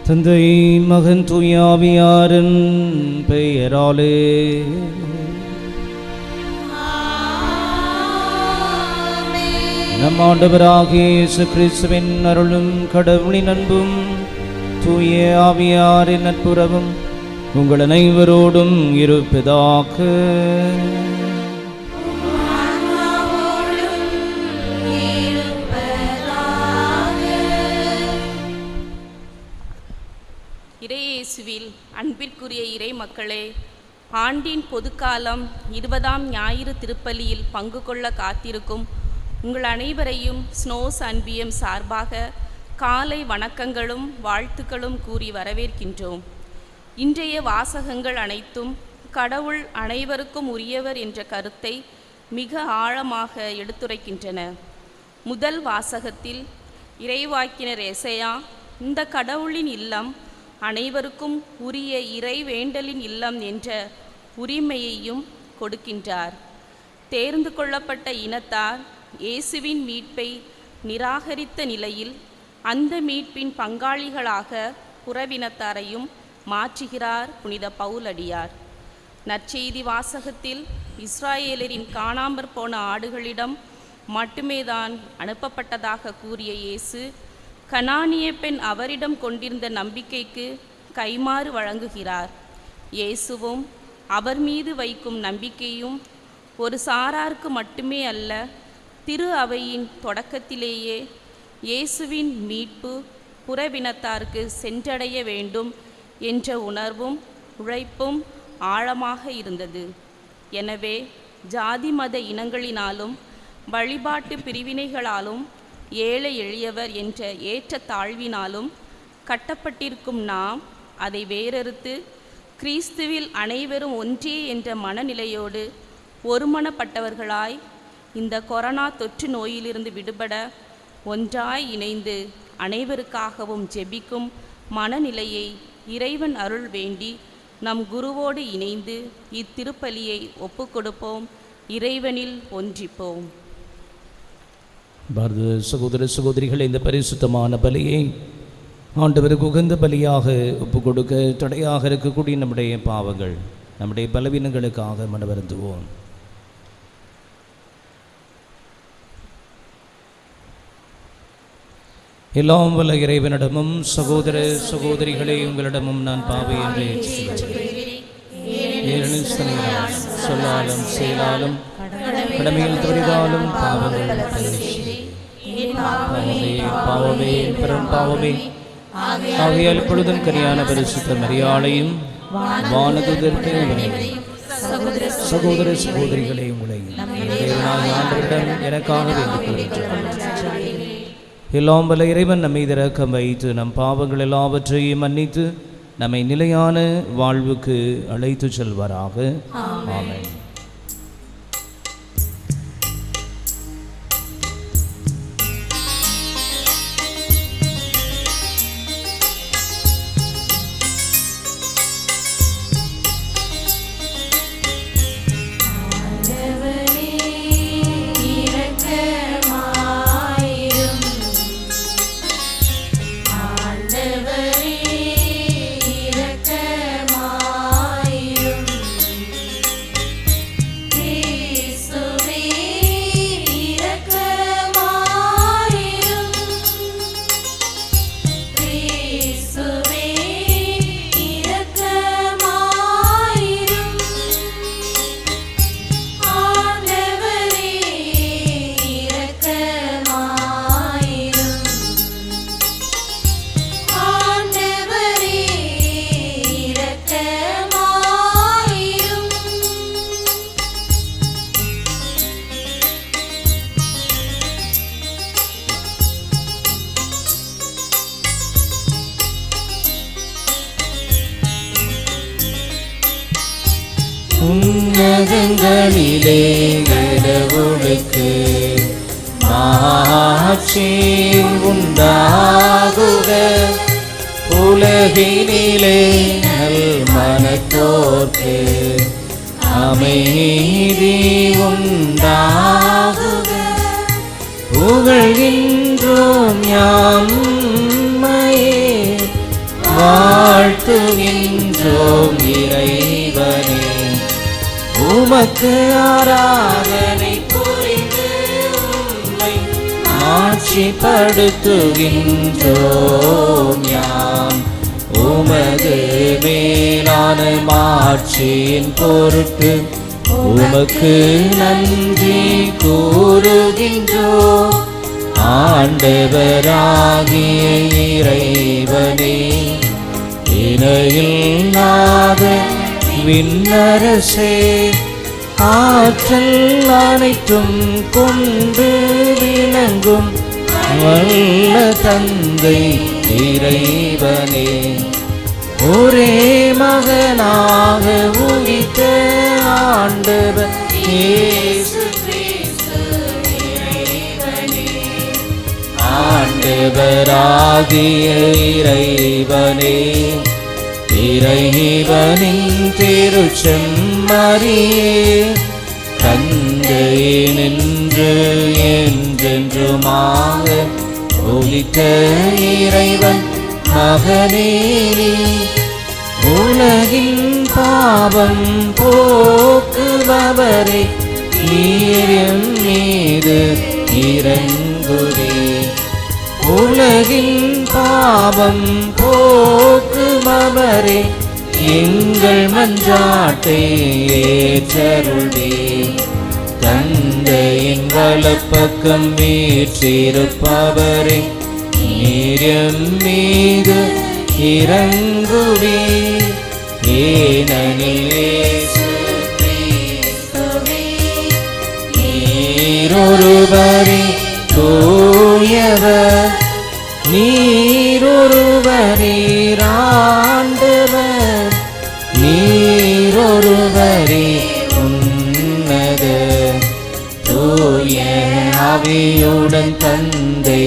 தந்தை மகன் தூய ஆவியாரின் பெயராலே. நம் ஆண்டவராகிய இயேசு கிறிஸ்துவின் அருளும் கடவுளின் அன்பும் தூய ஆவியாரின் நட்புறவும் உங்கள் அனைவரோடும் இருப்பதாக. இறையேசுவில் அன்பிற்குரிய இறை மக்களே, ஆண்டின் பொதுக்காலம் 20ஆம் ஞாயிறு திருப்பலியில் பங்கு கொள்ள காத்திருக்கும் உங்கள் அனைவரையும் ஸ்னோஸ் அன்பியம் சார்பாக காலை வணக்கங்களும் வாழ்த்துக்களும் கூறி வரவேற்கின்றோம். இன்றைய வாசகங்கள் அனைத்தும் கடவுள் அனைவருக்கும் உரியவர் என்ற கருத்தை மிக ஆழமாக எடுத்துரைக்கின்றன. முதல் வாசகத்தில் இறைவாக்கினர் எசையா இந்த கடவுளின் இல்லம் அனைவருக்கும் உரிய இறை வேண்டலின் இல்லம் என்ற உரிமையையும் கொடுக்கின்றார். தேர்ந்து கொள்ளப்பட்ட இனத்தார் இயேசுவின் மீட்பை நிராகரித்த நிலையில் அந்த மீட்பின் பங்காளிகளாக புறவினத்தாரையும் மாற்றுகிறார் புனித பவுலடியார். நற்செய்தி வாசகத்தில் இஸ்ராயேலரின் காணாமற் போன ஆடுகளிடம் மட்டுமே தான் அனுப்பப்பட்டதாக கூறிய இயேசு கனானிய பெண் அவரிடம் கொண்டிருந்த நம்பிக்கைக்கு கைமாறு வழங்குகிறார். இயேசுவும் அவர் மீது வைக்கும் நம்பிக்கையும் ஒரு சாராருக்கு மட்டுமே அல்ல, திரு அவையின் தொடக்கத்திலேயே இயேசுவின் மீட்பு புறவினத்தாருக்கு சென்றடைய வேண்டும் என்ற உணர்வும் உழைப்பும் ஆழமாக இருந்தது. எனவே ஜாதி மத இனங்களினாலும் வழிபாட்டு பிரிவினைகளாலும் ஏழை எளியவர் என்ற ஏற்ற தாழ்வினாலும் கட்டப்பட்டிருக்கும் நாம் அதை வேறறுத்து கிறிஸ்துவில் அனைவரும் ஒன்றே என்ற மனநிலையோடு ஒருமனப்பட்டவர்களாய் இந்த கொரோனா தொற்று நோயிலிருந்து விடுபட ஒன்றாய் இணைந்து அனைவருக்காகவும் ஜெபிக்கும் மனநிலையை இறைவன் அருள் வேண்டி நம் குருவோடு இணைந்து இத்திருப்பலியை ஒப்புக்கொடுப்போம், இறைவனில் ஒன்றிப்போம். பாரத சகோதர சகோதரிகள், இந்த பரிசுத்தமான பலியை ஆண்டவருக்கு உகந்த பலியாக ஒப்புக் கொடுக்க தடையாக இருக்கக்கூடிய நம்முடைய பாவங்கள், நம்முடைய பலவீனங்களுக்காக மனவருந்துவோம். எல்லாம் வல்ல இறைவனிடமும் சகோதர சகோதரிகளே உங்களிடமும் நான் பாவி என்று சொல்லாலும் செயலாலும் கடமையில் தவறினாலும் பாவமே பெரும் பாவமே ஆகையால் இப்பொழுதும் கனியான பரிசுத்த மரியாளையும் வானதூதருக்கு சகோதர சகோதரிகளே உங்களை ஆண்டவரிடம் எனக்காக வேண்டிக் கொள்கிறேன். எல்லாம் வல்ல இறைவன் நம்மை இரக்கம் வைத்து நம் பாவங்கள் எல்லாவற்றையும் மன்னித்து நம்மை நிலையான வாழ்வுக்கு அழைத்து செல்வாராக. ஆமென். உன்னதங்களிலே கடவுளுக்கு மாட்சி உண்டாகுக, உலகினிலே நல் மனத்தோர்க்கு அமைதி உண்டாகுக. புகழ்கின்றோம் யாம்மையே வாழ்த்துகின்றோம் இறைவனே. உமக்கு ஆராதனை புரிந்து உம்மை மாட்சிப்படுத்துகின்றோம் யாம். உமது மேலான மாட்சியின் பொருட்டு உமக்கு நன்றி கூறுகின்றோம். ஆண்டவராகிய இறைவனே, இணையில்லாத விண்ணரசே, ஆற்றல் அனைத்தும் கொண்டு விளங்கும் வல்ல தந்தை இறைவனே, ஒரே மகனாக உயிர்த்த ஆண்டவர் இயேசு கிறிஸ்து இறைவனே. ஆண்டவராகிய இறைவனே, இறைவனின் திருச்செம்மறியே, தந்தையே நின்று என்றென்றுமாக ஒலித்த இறைவன் மகனே, உலகின் பாவம் போக்குபவரே, நீர் எம் மீது இரங்குவீர். உலகின் பாவம் போக்குபவரே, எங்கள் மன்றாட்டை ஏற்றருள்வீர். தந்தையின் வலப்பக்கம் வீற்றிருப்பவரே, நீர் எம் மீது இரங்குவீர். ஏனெனில் இயேசு கிறிஸ்துவே நீரொருவரே தூயவர், நீரொருவரே ஆண்டவர், நீரொருவரே உன்னத தூய ஆவியுடன் தந்தை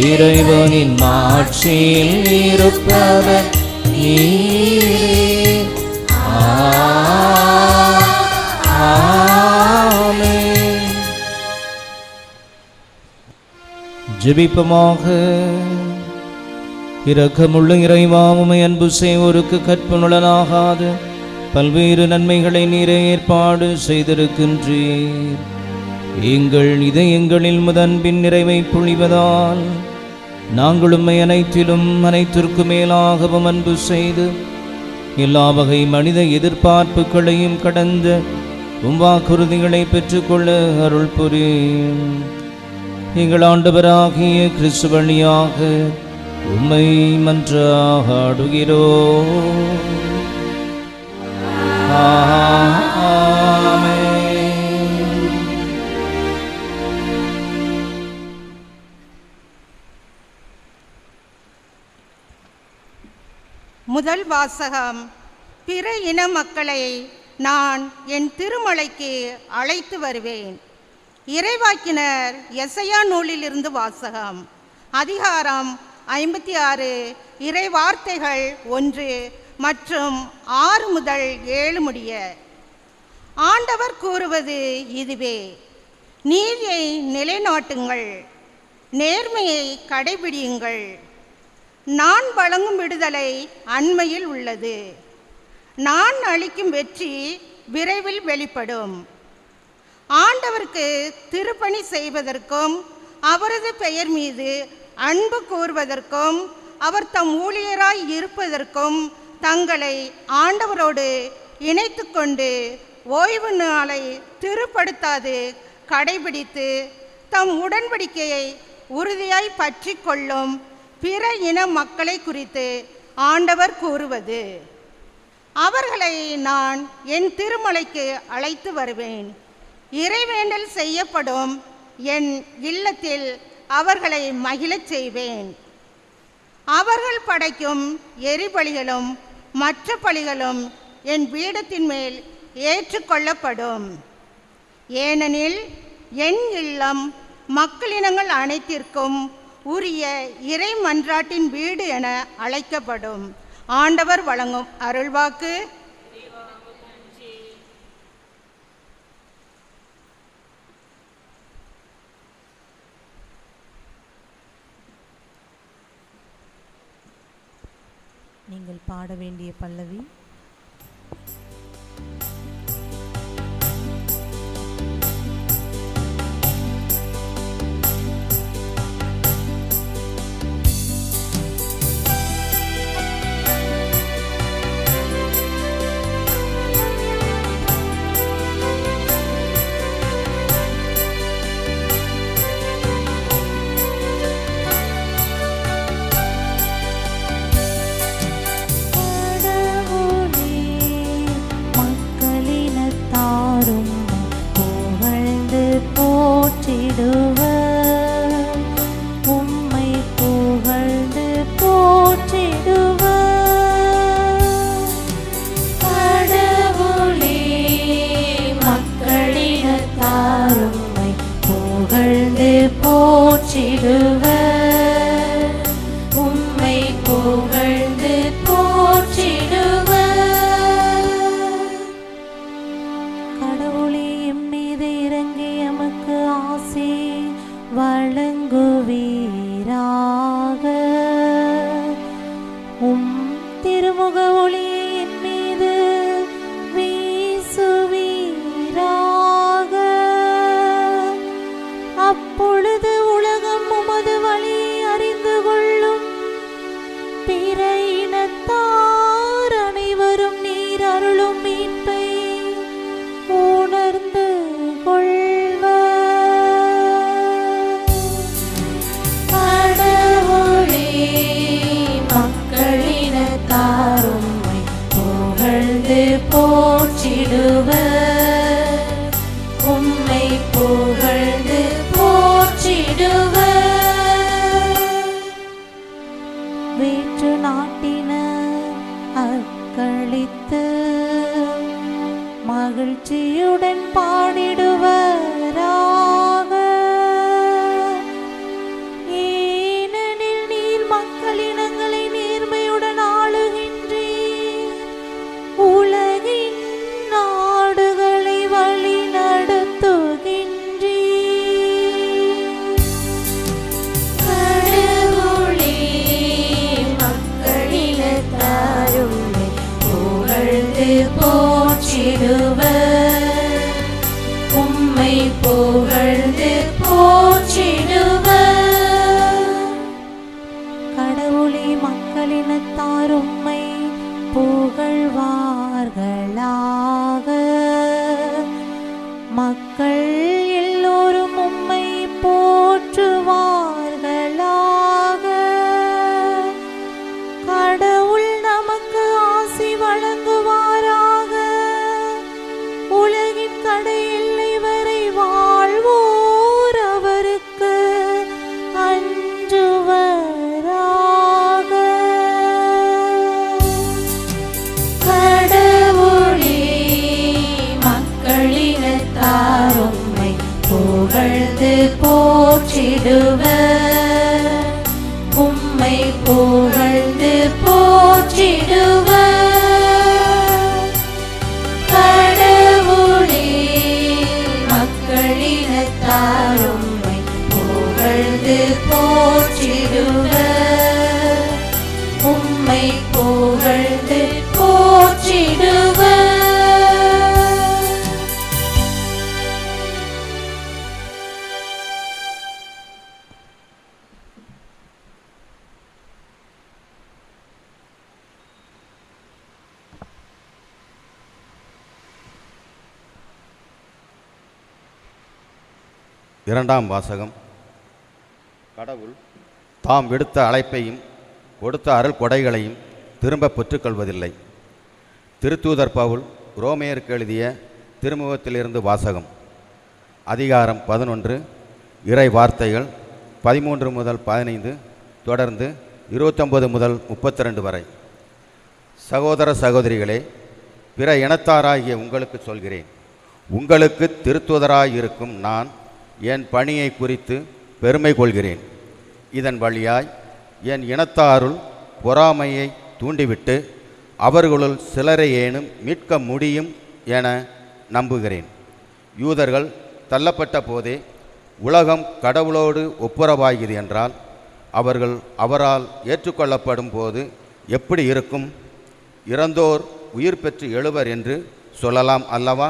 இறைவனின் மாட்சியில் இருப்பவர் நீரே. ஆமென். ஜெபிப்போமாக. இரக்கமுள்ள இறைவா, உம்மை அன்பு செய்வோருக்கு கற்பனுடனாகாத பல்வேறு நன்மைகளை நீரே ஏற்பாடு செய்திருக்கின்றீர். எங்கள் இதயங்களில் முதன்பின் நிறைவை பொழிவதால் நாங்கள் உம்மை அனைத்திலும் அனைத்திற்கு மேலாகவும் அன்பு செய்து எல்லா வகை மனித எதிர்பார்ப்புகளையும் கடந்த உம் வாக்குறுதிகளை பெற்றுக்கொள்ள அருள் புரியும். எங்கள் ஆண்டவராகிய கிறிஸ்து வழியாக உம்மை மன்றாடுகிறோம். ஆமென். முதல் வாசகம். பிற இன மக்களை நான் என் திருமலைக்கு அழைத்து வருவேன். இறைவாக்கினர் எசையா நூலிலிருந்து வாசகம். அதிகாரம் 56, இறை வார்த்தைகள் 1 மற்றும் 6 முதல் 7 முடிய. ஆண்டவர் கூறுவது இதுவே: நீதியை நிலைநாட்டுங்கள், நேர்மையை கடைபிடியுங்கள். நான் வழங்கும் விடுதலை அண்மையில் உள்ளது. நான் அளிக்கும் வெற்றி விரைவில் வெளிப்படும். ஆண்டவருக்கு திருப்பணி செய்வதற்கும் அவரது பெயர் மீது அன்பு கூறுவதற்கும் அவர் தம் ஊழியராய் இருப்பதற்கும் தங்களை ஆண்டவரோடு இணைத்து கொண்டு ஓய்வு நாளை திருப்படுத்தாது கடைபிடித்து தம் உடன்படிக்கையை உறுதியாய் பற்றி கொள்ளும் பிற இன மக்களை குறித்து ஆண்டவர் கூறுவது: அவர்களை நான் என் திருமலைக்கு அழைத்து வருவேன். இறைவேண்டல் செய்யப்படும் என் இல்லத்தில் அவர்களை மகிழச் செய்வேன். அவர்கள் படைக்கும் எரிபலிகளும் மற்ற பலிகளும் என் பீடத்தின் மேல் ஏற்றுக்கொள்ளப்படும். ஏனெனில் என் இல்லம் மக்களினங்கள் அனைத்திற்கும் உரிய இறை மன்றாட்டின் வீடு என அழைக்கப்படும். ஆண்டவர் வழங்கும் அருள்வாக்கு. நீங்கள் பாட வேண்டிய பல்லவி மகிழ்ச்சியுடன் பாடிடுவராக. ஏனெனில் நீர் மக்களினங்களை நேர்மையுடன் ஆளுகின்றீர், உலகின் நாடுகளை வழி நடத்துகின்றீர். கடவுளே, மக்களினத்தாரும் புகழ்ந்து போற்றிடுவர், உம்மை புகழ்ந்து போற்றிடுவர். கடவுளே, மக்களினத்தார் உம்மை புகழ்வார்களாக. மக்கள் எல்லோரும் உம்மை போற்றுவார்களாக. கடவுள் நமக்கு ஆசி வழங்குவாராக. உலகின் கடை எல்லை வரை வாழ்வோர் அவருக்கு அஞ்சுவராக. கடவுளே, மக்களினத்தார் உம்மை புகழ்ந்து போற்றிடுவர், உம்மை புகழ்ந்து போற்றிடுவர். கடவுளே, மக்களினத்தார் உம்மை புகழ்ந்து போற்றிடுவர், உம்மை புகழ்ந்து போற்றிடுவர். இரண்டாம் வாசகம். கடவுள் தாம் விடுத்த அழைப்பையும் கொடுத்த அருள் கொடைகளையும் திரும்ப பெற்றுக்கொள்வதில்லை. திருத்தூதர் பவுல் ரோமையருக்கு எழுதிய திருமுகத்திலிருந்து வாசகம். அதிகாரம் 11, இறை வார்த்தைகள் 13 முதல் 15, தொடர்ந்து 29 முதல் 32 வரை. சகோதர சகோதரிகளே, பிற இனத்தாராகிய உங்களுக்கு சொல்கிறேன், உங்களுக்கு திருத்தூதராயிருக்கும் நான் என் பணியை குறித்து பெருமை கொள்கிறேன். இதன் வழியாய் என் இனத்தாருள் பொறாமையை தூண்டிவிட்டு அவர்களுள் சிலரை ஏனும் மீட்க முடியும் என நம்புகிறேன். யூதர்கள் தள்ளப்பட்ட போதே உலகம் கடவுளோடு ஒப்புரவாகிறது என்றால், அவர்கள் அவரால் ஏற்றுக்கொள்ளப்படும் போது எப்படி இருக்கும்? இறந்தோர் உயிர் பெற்று எழுவர் என்று சொல்லலாம் அல்லவா?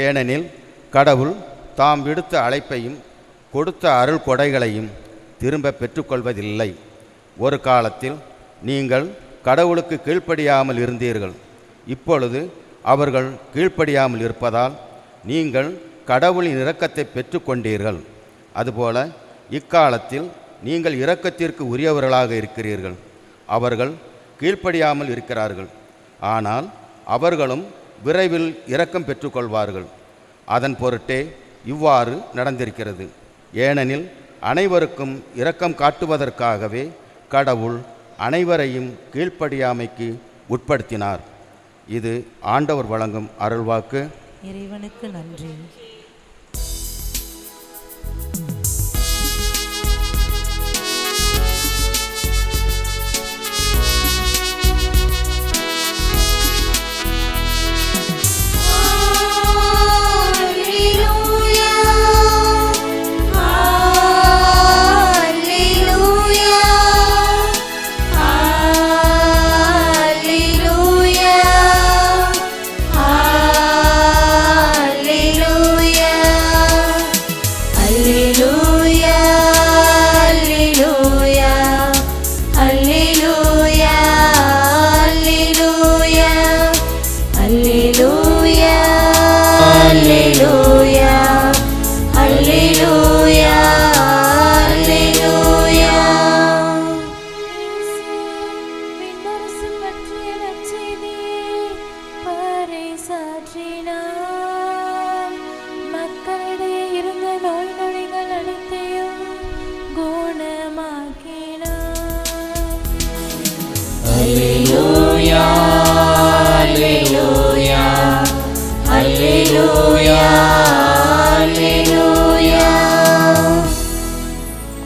ஏனெனில் கடவுள் தாம் விடுத்த அழைப்பையும் கொடுத்த அருள் கொடைகளையும் திரும்ப பெற்றுக்கொள்வதில்லை. ஒரு காலத்தில் நீங்கள் கடவுளுக்கு கீழ்ப்படியாமல் இருந்தீர்கள். இப்பொழுது அவர்கள் கீழ்ப்படியாமல் இருப்பதால் நீங்கள் கடவுளின் இரக்கத்தை பெற்றுக்கொண்டீர்கள். அதுபோல இக்காலத்தில் நீங்கள் இரக்கத்திற்கு உரியவர்களாக இருக்கிறீர்கள். அவர்கள் கீழ்ப்படியாமல் இருக்கிறார்கள், ஆனால் அவர்களும் விரைவில் இரக்கம் பெற்றுக்கொள்வார்கள். அதன் பொருட்டே இவ்வாறு நடந்திருக்கிறது. ஏனெனில் அனைவருக்கும் இரக்கம் காட்டுவதற்காகவே கடவுள் அனைவரையும் கீழ்ப்படியாமைக்கு உட்படுத்தினார். இது ஆண்டவர் வழங்கும் அருள்வாக்கு. இறைவனுக்கு நன்றி.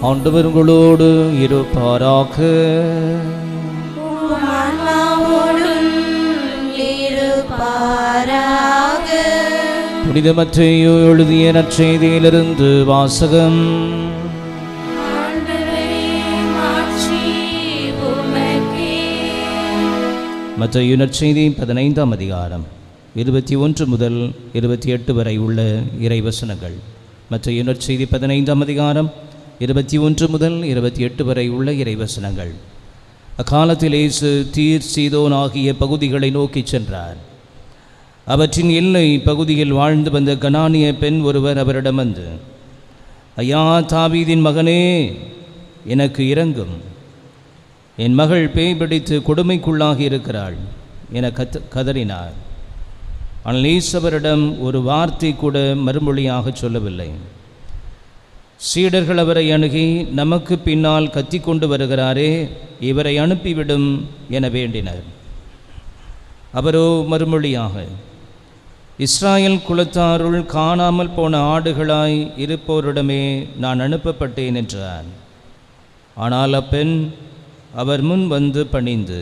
ஆண்டவர் உங்களோடு இருப்பாராக. புனித மத்தேயு எழுதிய நற்செய்தியிலிருந்து வாசகம். மத்தேயு நற்செய்தி 15ஆம் அதிகாரம் 21 முதல் 28 வரை உள்ள இறைவசனங்கள். மத்தேயு நற்செய்தி 15ஆம் அதிகாரம் 21 முதல் 28 வரை உள்ள இறைவசனங்கள். அக்காலத்தில் இயேசு தீர் சீதோன் ஆகிய பகுதிகளை நோக்கிச் சென்றார். அவற்றின் எல்லை பகுதியில் வாழ்ந்து வந்த கனானிய பெண் ஒருவர் அவரிடம் வந்து, ஐயா, தாவீதின் மகனே, எனக்கு இரங்கும், என் மகள் பேய் பிடித்து கொடுமைக்குள்ளாகி இருக்கிறாள் என கதறினார். ஆனால் இயேசு அவரிடம் ஒரு வார்த்தை கூட மறுமொழியாக சொல்லவில்லை. சீடர்கள் அவரை அணுகி, நமக்கு பின்னால் கத்திக்கொண்டு வருகிறாரே, இவரை அனுப்பிவிடும் என வேண்டினர். அவரோ மறுமொழியாக, இஸ்ராயல் குலத்தாருள் காணாமல் போன ஆடுகளாய் இருப்போரிடமே நான் அனுப்பப்பட்டேன் என்றார். ஆனால் அப்பெண் அவர் முன் வந்து பணிந்து,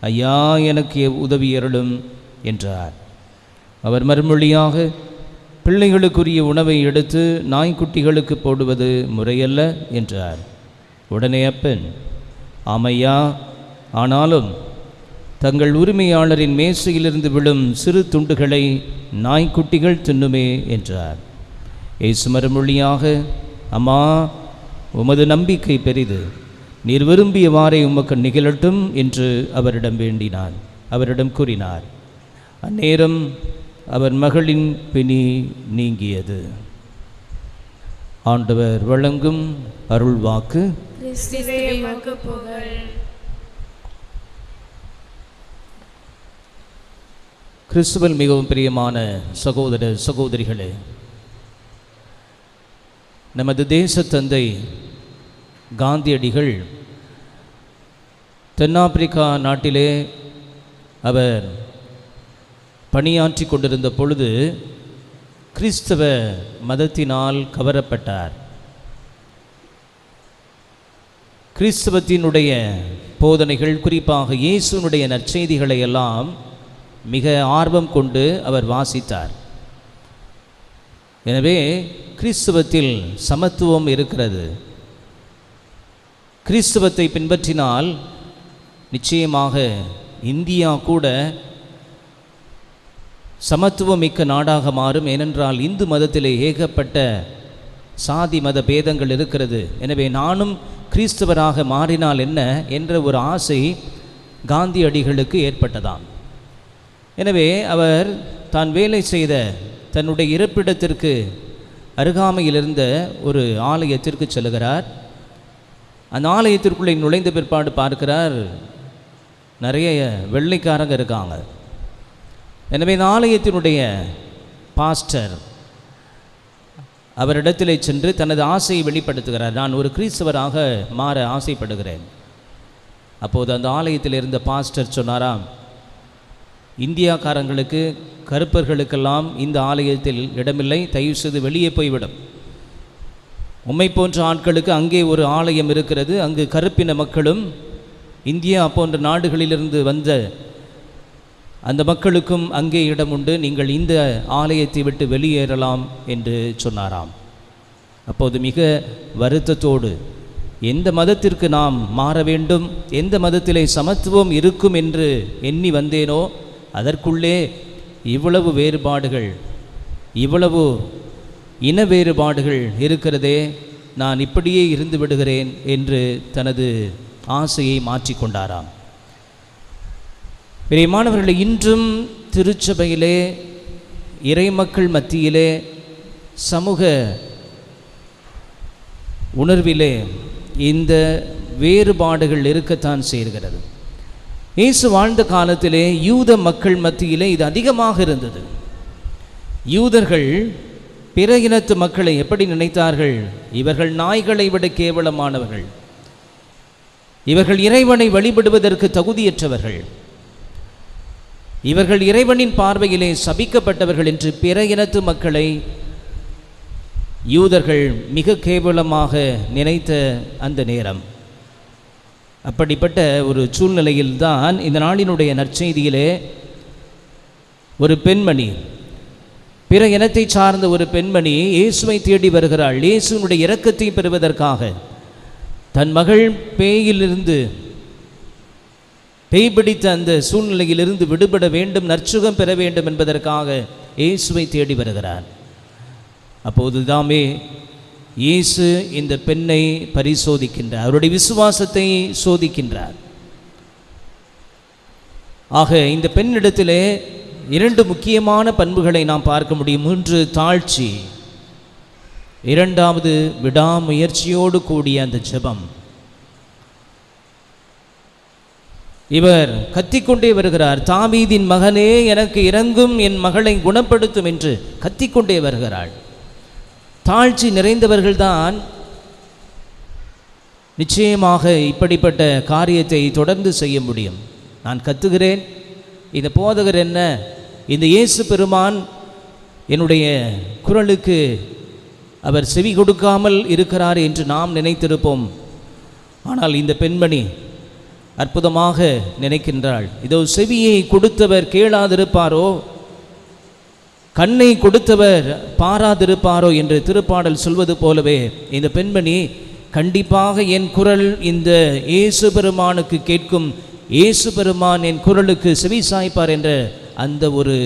ஐயா, எனக்கு உதவி அருளும் என்றார். அவர் மறுமொழியாக, பிள்ளைகளுக்குரிய உணவை எடுத்து நாய்க்குட்டிகளுக்கு போடுவது முறையல்ல என்றார். உடனே அப்பெண், ஆமையா, ஆனாலும் தங்கள் உரிமையாளரின் மேசையிலிருந்து விழும் சிறு துண்டுகளை நாய்க்குட்டிகள் தின்னுமே என்றார். இயேசு மறுமொழியாக, அம்மா, உமது நம்பிக்கை பெரிது, நீர் விரும்பியவாறே உமக்கு நிகழட்டும் என்று அவரிடம் கூறினார். அந்நேரம் அவர் மகளின் பிணி நீங்கியது. ஆண்டவர் வழங்கும் அருள்வாக்கு. கிறிஸ்துவில் மிகவும் பிரியமான சகோதர சகோதரிகளே, நமது தேச தந்தை காந்தியடிகள் தென்னாப்பிரிக்கா நாட்டிலே அவர் பணியாற்றி கொண்டிருந்த பொழுது கிறிஸ்தவ மதத்தினால் கவரப்பட்டார். கிறிஸ்தவத்தினுடைய போதனைகள், குறிப்பாக இயேசுனுடைய நற்செய்திகளை எல்லாம் மிக ஆர்வம் கொண்டு அவர் வாசித்தார். எனவே கிறிஸ்தவத்தில் சமத்துவம் இருக்கிறது. கிறிஸ்தவத்தை பின்பற்றினால் நிச்சயமாக இந்தியா கூட சமத்துவமிக்க நாடாக மாறும். ஏனென்றால் இந்து மதத்திலே ஏகப்பட்ட சாதி மத பேதங்கள் இருக்கிறது. எனவே நானும் கிறிஸ்தவராக மாறினால் என்ன என்ற ஒரு ஆசை காந்தியடிகளுக்கு ஏற்பட்டதாம். எனவே அவர் தான் வேலை செய்த தன்னுடைய இருப்பிடத்திற்கு அருகாமையில் இருந்த ஒரு ஆலயத்திற்கு செல்கிறார். அந்த ஆலயத்திற்குள்ளே நுழைந்த பிற்பாடு பார்க்கிறார், நிறைய வெள்ளைக்காரங்க இருக்காங்க. எனவே இந்த ஆலயத்தினுடைய பாஸ்டர் அவரிடத்திலே சென்று தனது ஆசையை வெளிப்படுத்துகிறார். நான் ஒரு கிறிஸ்தவராக மாற ஆசைப்படுகிறேன். அப்போது அந்த ஆலயத்தில் இருந்த பாஸ்டர் சொன்னாராம், இந்தியாக்காரங்களுக்கு கருப்பர்களுக்கெல்லாம் இந்த ஆலயத்தில் இடமில்லை, தயவு செய்து வெளியே போய்விடும். உம்மை போன்ற ஆட்களுக்கு அங்கே ஒரு ஆலயம் இருக்கிறது, அங்கு கருப்பின மக்களும் இந்தியா போன்ற நாடுகளிலிருந்து வந்த அந்த மக்களுக்கும் அங்கே இடம் உண்டு, நீங்கள் இந்த ஆலயத்தை விட்டு வெளியேறலாம் என்று சொன்னாராம். அப்போது மிக வருத்தத்தோடு, எந்த மதத்திற்கு நாம் மாற வேண்டும், எந்த மதத்திலே சமத்துவம் இருக்கும் என்று எண்ணி வந்தேனோ அதற்குள்ளே இவ்வளவு வேறுபாடுகள், இவ்வளவு இன வேறுபாடுகள் இருக்கிறதே, நான் இப்படியே இருந்து விடுகிறேன் என்று தனது ஆசையை மாற்றிக்கொண்டாராம். பிரியமானவர்களே, இன்றும் திருச்சபையிலே இறைமக்கள் மத்தியிலே சமூக உணர்விலே இந்த வேறுபாடுகள் இருக்கத்தான் செய்கிறது. இயேசு வாழ்ந்த காலத்திலே யூத மக்கள் மத்தியிலே இது அதிகமாக இருந்தது. யூதர்கள் பிற இனத்து மக்களை எப்படி நினைத்தார்கள்? இவர்கள் நாய்களை விட கேவலமானவர்கள், இவர்கள் இறைவனை வழிபடுவதற்கு தகுதியற்றவர்கள், இவர்கள் இறைவனின் பார்வையிலே சபிக்கப்பட்டவர்கள் என்று பிற இனத்து மக்களை யூதர்கள் மிக கேவலமாக நினைத்த அந்த நேரம். அப்படிப்பட்ட ஒரு சூழ்நிலையில்தான் இந்த நாளினுடைய நற்செய்தியிலே ஒரு பெண்மணி, பிற இனத்தை சார்ந்த ஒரு பெண்மணி இயேசுவை தேடி வருகிறாள். இயேசுவினுடைய இரக்கத்தை பெறுவதற்காக தன் மகள் பேயிலிருந்து, பேய் பிடித்த அந்த சூழ்நிலையிலிருந்து விடுபட வேண்டும், நற்சுகம் பெற வேண்டும் என்பதற்காக இயேசுவை தேடி வருகிறார். அப்போது தாமே இயேசு இந்த பெண்ணை பரிசோதிக்கின்றார், அவருடைய விசுவாசத்தை சோதிக்கின்றார். ஆக இந்த பெண்ணிடத்திலே இரண்டு முக்கியமான பண்புகளை நாம் பார்க்க முடியும். ஒன்று தாழ்ச்சி, இரண்டாவது விடாமுயற்சியோடு கூடிய அந்த ஜெபம். இவர் கத்திக்கொண்டே வருகிறார், தாவீதின் மகனே எனக்கு இரங்கும், என் மகளை குணப்படுத்தும் என்று கத்திக்கொண்டே வருகிறாள். தாழ்ச்சி நிறைந்தவர்கள்தான் நிச்சயமாக இப்படிப்பட்ட காரியத்தை தொடர்ந்து செய்ய முடியும். நான் கத்துகிறேன், இந்த போதகர் என்ன, இந்த இயேசு பெருமான் என்னுடைய குரலுக்கு அவர் செவி கொடுக்காமல் இருக்கிறார் என்று நாம் நினைத்திருப்போம். ஆனால் இந்த பெண்மணி அற்புதமாக நினைக்கின்றாள், இதோ செவியை கொடுத்தவர் கேளாதிருப்பாரோ, கண்ணை கொடுத்தவர் பாராதிருப்பாரோ என்று திருப்பாடல் சொல்வது போலவே இந்த பெண்மணி கண்டிப்பாக என் குரல் இந்த இயேசு பெருமானுக்கு கேட்கும், இயேசு பெருமான் என் குரலுக்கு செவி சாய்ப்பார் என்ற அந்த ஒரு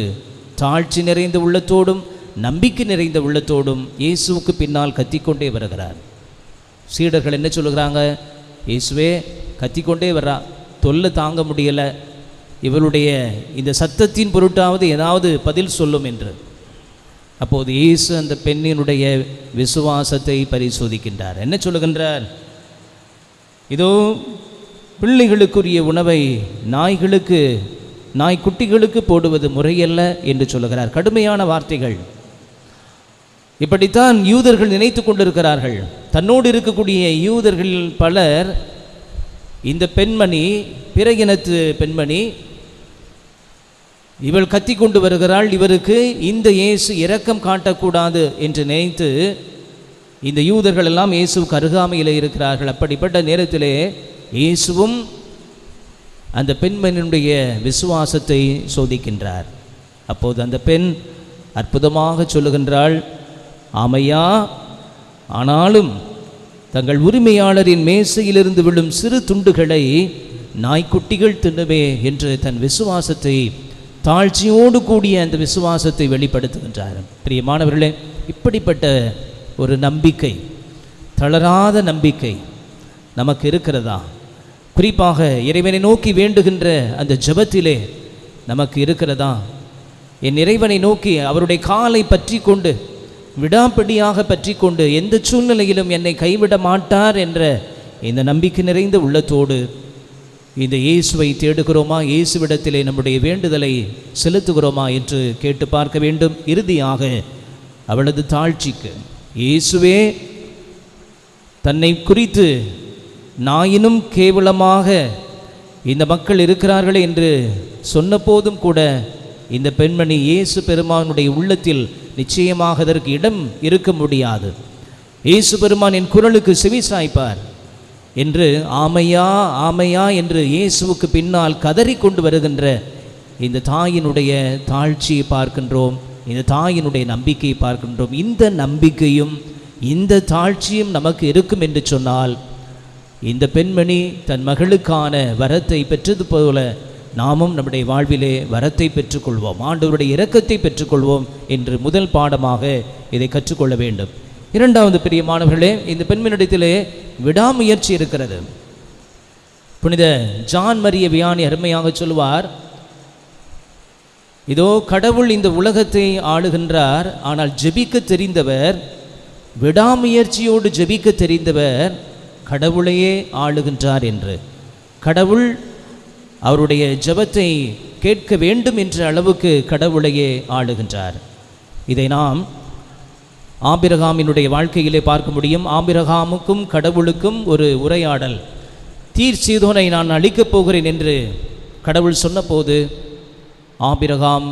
தாழ்ச்சி நிறைந்த உள்ளத்தோடும் நம்பிக்கை நிறைந்த உள்ளத்தோடும் இயேசுவுக்கு பின்னால் கத்திக்கொண்டே வருகிறார். சீடர்கள் என்ன சொல்லுகிறாங்க? இயேசுவே கத்திக்கொண்டே வர்றா, தொல்லை தாங்க முடியலை, இவளுடைய இந்த சத்தத்தின் பொருட்டாவது ஏதாவது பதில் சொல்லும் என்று. அப்போது இயேசு அந்த பெண்ணினுடைய விசுவாசத்தை பரிசோதிக்கின்றார். என்ன சொல்லுகின்றார்? இதோ பிள்ளைகளுக்குரிய உணவை நாய்க்குட்டிகளுக்கு போடுவது முறையல்ல என்று சொல்லுகிறார். கடுமையான வார்த்தைகள். இப்படித்தான் யூதர்கள் நினைத்து கொண்டிருக்கிறார்கள். தன்னோடு இருக்கக்கூடிய யூதர்கள் பலர் இந்த பெண்மணி, பிற இனத்து பெண்மணி, இவள் கத்தி கொண்டு வருகிறாள், இவருக்கு இந்த இயேசு இரக்கம் காட்டக்கூடாது என்று நினைத்து இந்த யூதர்கள் எல்லாம் இயேசுவுக்கு அருகாமையில் இருக்கிறார்கள். அப்படிப்பட்ட நேரத்திலே இயேசுவும் அந்த பெண்மணியுடைய விசுவாசத்தை சோதிக்கின்றார். அப்போது அந்த பெண் அற்புதமாக சொல்லுகின்றாள், ஆமையா, ஆனாலும் தங்கள் உரிமையாளரின் மேசையிலிருந்து விழும் சிறு துண்டுகளை நாய்க்குட்டிகள் தின்னுமே என்று தன் விசுவாசத்தை, தாழ்ச்சியோடு கூடிய அந்த விசுவாசத்தை வெளிப்படுத்துகின்றார். பிரியமானவர்களே, இப்படிப்பட்ட ஒரு நம்பிக்கை, தளராத நம்பிக்கை நமக்கு இருக்கிறதா? குறிப்பாக இறைவனை நோக்கி வேண்டுகின்ற அந்த ஜெபத்திலே நமக்கு இருக்கிறதா? என் இறைவனை நோக்கி அவருடைய காலை பற்றி கொண்டு, விடாப்பிடியாக பற்றி கொண்டு, எந்த சூழ்நிலையிலும் என்னை கைவிட மாட்டார் என்ற இந்த நம்பிக்கை நிறைந்த உள்ளத்தோடு இந்த இயேசுவை தேடுகிறோமா? இயேசுவிடத்திலே நம்முடைய வேண்டுதலை செலுத்துகிறோமா என்று கேட்டு பார்க்க வேண்டும். இறுதியாக அவளது தாழ்ச்சிக்கு இயேசுவே தன்னை குறித்து நாயினும் கேவலமாக இந்த மக்கள் இருக்கிறார்களே என்று சொன்ன போதும் கூட இந்த பெண்மணி இயேசு பெருமானுடைய உள்ளத்தில் நிச்சயமாக அதற்கு இடம் இருக்க முடியாது. இயேசு பெருமான் என் குரலுக்கு செவி சாய்ப்பார் என்று ஆமையா ஆமையா என்று இயேசுவுக்கு பின்னால் கதறி கொண்டு வருகின்ற இந்த தாயினுடைய தாழ்ச்சியை பார்க்கின்றோம், இந்த தாயினுடைய நம்பிக்கையை பார்க்கின்றோம். இந்த நம்பிக்கையும் இந்த தாழ்ச்சியும் நமக்கு இருக்கும் என்று சொன்னால், இந்த பெண்மணி தன் மகளுக்கான வரத்தை பெற்றது போல நாமும் நம்முடைய வாழ்விலே வரத்தை பெற்றுக்கொள்வோம், ஆண்டவருடைய இரக்கத்தை பெற்றுக்கொள்வோம் என்று முதல் பாடமாக இதை கற்றுக்கொள்ள வேண்டும். இரண்டாவது, பிரியமானவர்களே, இந்த பெண்மணியிடத்திலே விடாமுயற்சி இருக்கிறது. புனித ஜான் மரிய வியானி அருமையாக சொல்வார், இதோ கடவுள் இந்த உலகத்தை ஆளுகின்றார், ஆனால் ஜெபிக்க தெரிந்தவர், விடாமுயற்சியோடு ஜெபிக்க தெரிந்தவர் கடவுளையே ஆளுகின்றார் என்று. கடவுள் அவருடைய ஜெபத்தை கேட்க வேண்டும் என்ற அளவுக்கு கடவுளையே ஆளுகின்றார். இதை நாம் ஆபிரகாமினுடைய வாழ்க்கையிலே பார்க்க முடியும். ஆபிரகாமுக்கும் கடவுளுக்கும் ஒரு உரையாடல். தீர் சீதோனை நான் அழிக்கப் போகிறேன் என்று கடவுள் சொன்னபோது ஆபிரகாம்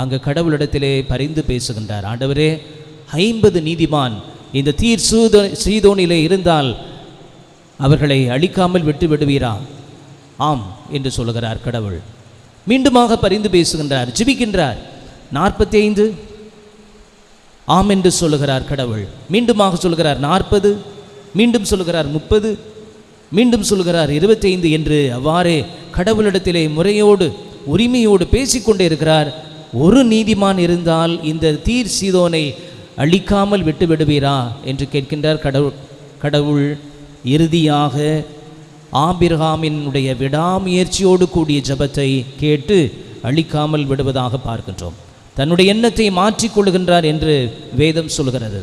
அங்கு கடவுளிடத்திலே பரிந்து பேசுகின்றார். ஆண்டவரே, 50 நீதிமான் இந்த தீர் சீதோனிலே இருந்தால் அவர்களை அழிக்காமல் விட்டு விடுவீரா? ஆம் என்று சொல்லுகிறார் கடவுள். மீண்டுமாக பரிந்து பேசுகின்றார், ஜெபிக்கின்றார். 45 ஆம் என்று சொல்லுகிறார் கடவுள். மீண்டுமாக சொல்லுகிறார் 40, மீண்டும் சொல்லுகிறார் 30, மீண்டும் சொல்லுகிறார் 25 என்று அவ்வாறே கடவுளிடத்திலே முறையோடு உரிமையோடு பேசிக்கொண்டே இருக்கிறார். ஒரு நீதிமான் இருந்தால் இந்த தீர் சீதோனை அழிக்காமல் விட்டு விடுவீரா என்று கேட்கின்றார் கடவுள். இறுதியாக ஆபிரகாமினுடைய விடாமுயற்சியோடு கூடிய ஜெபத்தை கேட்டு அழிக்காமல் விடுவதாக பார்க்கின்றோம். தன்னுடைய எண்ணத்தை மாற்றிக்கொள்ளுகின்றார் என்று வேதம் சொல்கிறது.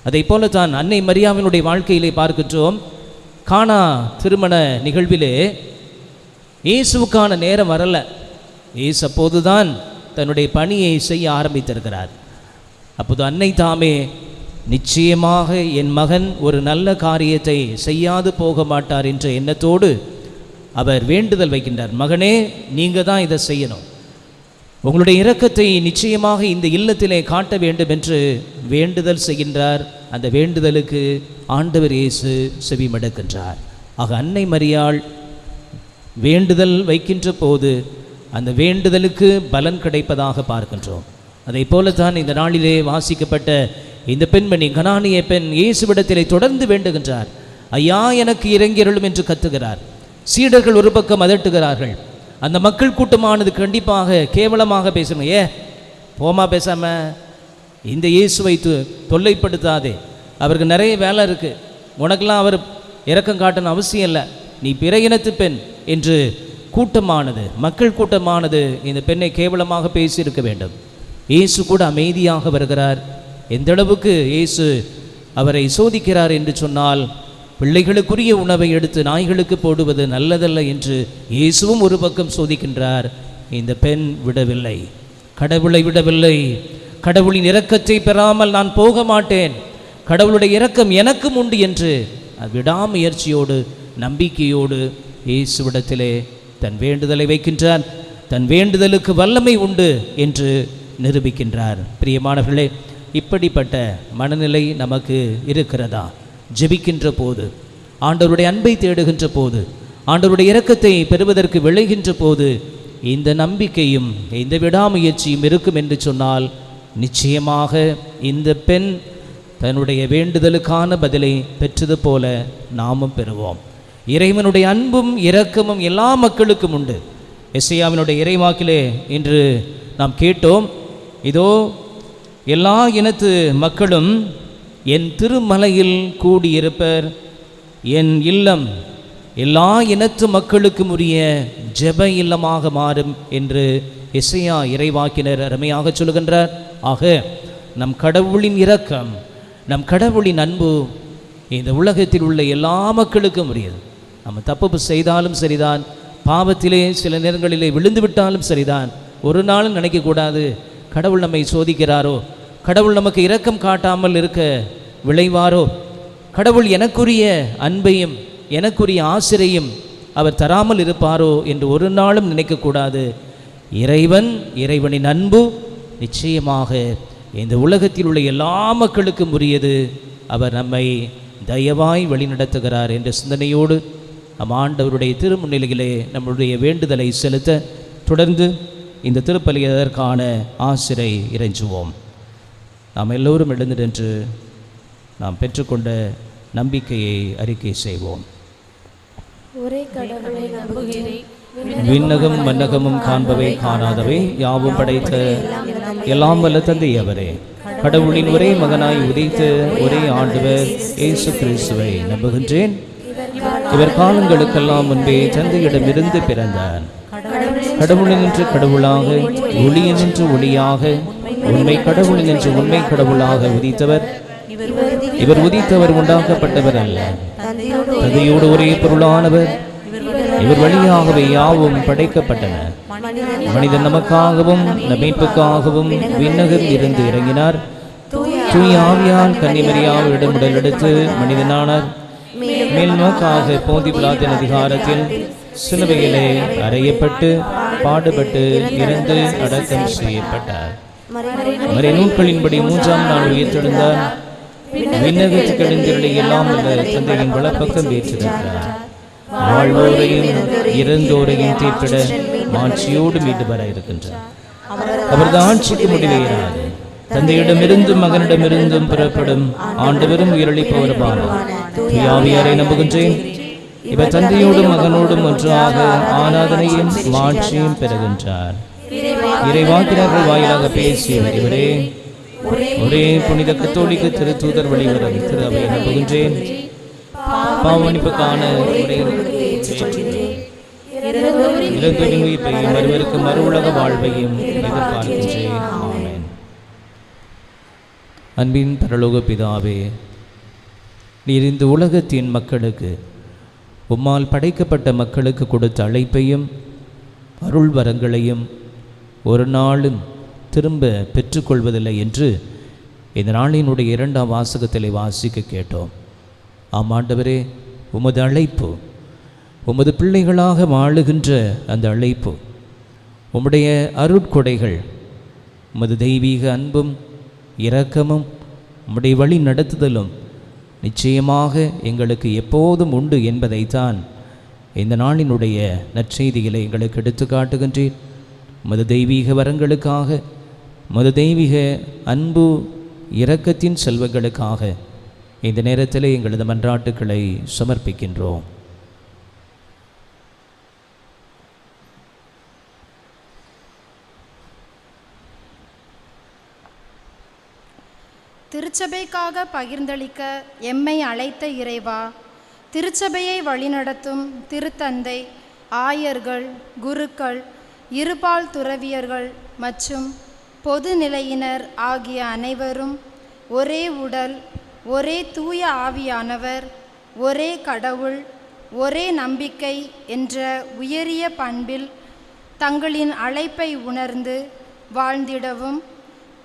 அதை போலத்தான் அன்னை மரியாவினுடைய வாழ்க்கையிலே பார்க்கின்றோம். கானா திருமண நிகழ்விலே இயேசுவுக்கான நேரம் வரல. இயேசு அப்போதுதான் தன்னுடைய பணியை செய்ய ஆரம்பித்திருக்கிறார். அப்போது அன்னை தாமே நிச்சயமாக என் மகன் ஒரு நல்ல காரியத்தை செய்யாது போக மாட்டார் என்ற எண்ணத்தோடு அவர் வேண்டுதல் வைக்கின்றார். மகனே, நீங்கள் தான் இதை செய்யணும், உங்களுடைய இரக்கத்தை நிச்சயமாக இந்த இல்லத்திலே காட்ட வேண்டும் என்று வேண்டுதல் செய்கின்றார். அந்த வேண்டுதலுக்கு ஆண்டவர் இயேசு செவிமடுக்கின்றார். ஆக அன்னை மரியாள் வேண்டுதல் வைக்கின்ற போது அந்த வேண்டுதலுக்கு பலன் கிடைப்பதாக பார்க்கின்றோம். அதை போலத்தான் இந்த நாளிலே வாசிக்கப்பட்ட இந்த பெண்மணி, கனானிய பெண், இயேசுவிடத்திலே தொடர்ந்து வேண்டுகின்றார். ஐயா, எனக்கு இறங்கியருளும் என்று கத்துகிறார். சீடர்கள் ஒரு பக்கம் அதட்டுகிறார்கள். அந்த மக்கள் கூட்டமானது கண்டிப்பாக கேவலமாக பேசணும். போமா பேசாம இந்த இயேசுவை தொல்லைப்படுத்தாதே, அவருக்கு நிறைய வேலை இருக்கு, உனக்கெல்லாம் அவர் இரக்கம் காட்டணும் அவசியம் இல்லை, நீ பிற இனத்து பெண் என்று கூட்டமானது, மக்கள் கூட்டமானது இந்த பெண்ணை கேவலமாக பேசியிருக்க வேண்டும். இயேசு கூட அமைதியாக வருகிறார். எந்த அளவுக்கு இயேசு அவரை சோதிக்கிறார் என்று சொன்னால், பிள்ளைகளுக்குரிய உணவை எடுத்து நாய்களுக்கு போடுவது நல்லதல்ல என்று இயேசுவும் ஒரு பக்கம் சோதிக்கின்றார். இந்த பெண் விடவில்லை, கடவுளை விடவில்லை. கடவுளின் இரக்கத்தை பெறாமல் நான் போக மாட்டேன், கடவுளுடைய இரக்கம் எனக்கும் உண்டு என்று விடாமுயற்சியோடு நம்பிக்கையோடு இயேசுவிடத்திலே தன் வேண்டுதலை வைக்கின்றார். தன் வேண்டுதலுக்கு வல்லமை உண்டு என்று நிரூபிக்கின்றார். பிரியமானவர்களே, இப்படிப்பட்ட மனநிலை நமக்கு இருக்கிறதா? ஜெபிக்கின்ற போது, ஆண்டவருடைய அன்பை தேடுகின்ற போது, ஆண்டவருடைய இரக்கத்தை பெறுவதற்கு விளைகின்ற போது இந்த நம்பிக்கையும் இந்த விடாமுயற்சியும் இருக்கும் என்று சொன்னால், நிச்சயமாக இந்த பெண் தன்னுடைய வேண்டுதலுக்கான பதிலை பெற்றது போல நாமும் பெறுவோம். இறைவனுடைய அன்பும் இரக்கமும் எல்லா மக்களுக்கும் உண்டு. எசையாவினுடைய இறைவாக்கிலே இன்று நாம் கேட்டோம், இதோ எல்லா இனத்து மக்களும் என் திருமலையில் கூடியிருப்பர், என் இல்லம் எல்லா இனத்து மக்களுக்கும் உரிய ஜெப இல்லமாக மாறும் என்று எசையா இறைவாக்கினர் அருமையாக சொல்லுகின்றார். ஆக நம் கடவுளின் இரக்கம், நம் கடவுளின் அன்பு இந்த உலகத்தில் உள்ள எல்லா மக்களுக்கும் உரியது. நம்ம தப்பு செய்தாலும் சரிதான், பாவத்திலே சில நேரங்களிலே விழுந்து விட்டாலும் சரிதான், ஒரு நாளும் நினைக்கக்கூடாது கடவுள் நம்மை சோதிக்கிறாரோ, கடவுள் நமக்கு இரக்கம் காட்டாமல் இருக்க விளைவாரோ, கடவுள் எனக்குரிய அன்பையும் எனக்குரிய ஆசிரையும் அவர் தராமல் இருப்பாரோ என்று ஒரு நாளும் நினைக்கக்கூடாது. இறைவனின் அன்பு நிச்சயமாக இந்த உலகத்தில் உள்ள எல்லா மக்களுக்கும் உரியது. அவர் நம்மை தயவாய் வழிநடத்துகிறார் என்ற சிந்தனையோடு நம் ஆண்டவருடைய திருமுன்னிலையிலே நம்முடைய வேண்டுதலை செலுத்த தொடர்ந்து இந்த திருப்பலியை அதற்கான ஆசிரை இறைஞ்சுவோம். நாம் எல்லோரும் எழுந்து நின்று நாம் பெற்றுக்கொண்ட நம்பிக்கையை அறிக்கை செய்வோம். ஒரே கடவுளை நம்புகிறேன், விண்ணகம் மன்னகமும் காண்பவை காணாதவை யாவும் படைத்த எல்லாம் வல்ல தந்தை அவரே, கடவுளின் ஒரே மகனாய் உதைத்த ஒரே ஆண்டவர் இயேசு கிறிஸ்துவை நம்புகின்றேன். இவர் காலங்களுக்கெல்லாம் முன்பே தந்தையிடமிருந்து பிறந்தார். கடவுளினின்று கடவுளாக, ஒளியினின்று ஒளியாக, உண்மை கடவுளினின்று உண்மை கடவுளாக உதித்தவர். இவர் உதித்தவர் உண்டாக்கப்பட்டவர் அல்ல, தந்தையோடு ஒரே பொருளானவர். இவர் வழியாகவே யாவும் படைக்கப்பட்டன. மனிதன் நமக்காகவும் மீட்புக்காகவும் விண்ணகம் இருந்து இறங்கினார். தூய ஆவியால் கன்னிமரியாவிடம் உடலெடுத்து மனிதனானார். மேல் நமக்காக போந்தி பிலாத்தின் அதிகாரத்தில் சிலுவையிலே அறையப்பட்டு பாடுபட்டு இறந்து அடக்கம் செய்யப்பட்டார். மறை நூல்களின்படி 3ஆம் நாள் உயிர்த்தெழுந்தார். விண்ணகத்துக்கு எழுந்திருளை எல்லாம் உள்ள தந்தையின் வலப்பக்கம் வீற்றிருக்கிறார். வாழ்வோரையும் இறந்தோரையும் தீர்ப்பிட மாட்சியோடு மீண்டு வர இருக்கின்றார். அவரது ஆட்சிக்கு முடிவே இராது. தந்தையிடமிருந்தும் மகனிடமிருந்தும் புறப்படும் ஆண்டவரும் உயிரளிப்பவருமான ஆவியாரை நம்புகின்றேன். இவர் தந்தையோடும் மகனோடும் ஒன்றாக ஆராதனையும் மாட்சியும் பெறுகின்றார். இறைவாக்கினர்கள் வாயிலாக பேசியவர் இவரே. ஒரே புனித கத்தோலிக்க திருத்தூதர் வழிவரும் திரு அவையை நம்புகின்றேன். பாவமன்னிப்புக்கான உயிர்ப்பையும் வருவருக்கு மறு உலக வாழ்வையும் எதிர்பார்க்கின்றேன். ஆமென். அன்பின் பரலோக பிதாவே, நீர் இந்த உலகத்தின் மக்களுக்கு, உம்மால் படைக்கப்பட்ட மக்களுக்கு கொடுத்த அழைப்பையும் அருள் வரங்களையும் ஒரு நாளும் திரும்ப பெற்றுக்கொள்வதில்லை என்று இந்த நாளினுடைய 2ஆம் வாசகத்திலே வாசிக்க கேட்டோம். ஆமாண்டவரே, உமது அழைப்பு, உமது பிள்ளைகளாக வாழுகின்ற அந்த அழைப்பு, உம்முடைய அருட்கொடைகள், உமது தெய்வீக அன்பும் இரக்கமும் உம்முடைய வழி நடத்துதலும் நிச்சயமாக எங்களுக்கு எப்போதும் உண்டு என்பதைத்தான் இந்த நாளினுடைய நற்செய்திகளை எங்களுக்கு எடுத்து காட்டுகின்றேன். உமது தெய்வீக வரங்களுக்காக, உமது தெய்வீக அன்பு இரக்கத்தின் செல்வங்களுக்காக இந்த நேரத்தில் எங்களது மன்றாட்டுக்களை சமர்ப்பிக்கின்றோம். திருச்சபைக்காக பகிர்ந்தளிக்க எம்மை அழைத்த இறைவா, திருச்சபையை வழிநடத்தும் திருத்தந்தை, ஆயர்கள், குருக்கள், இருபால் துறவியர்கள் மற்றும் பொது நிலையினர் ஆகிய அனைவரும் ஒரே உடல், ஒரே தூய ஆவியானவர், ஒரே கடவுள், ஒரே நம்பிக்கை என்ற உயரிய பண்பில் தங்களின் அழைப்பை உணர்ந்து வாழ்ந்திடவும்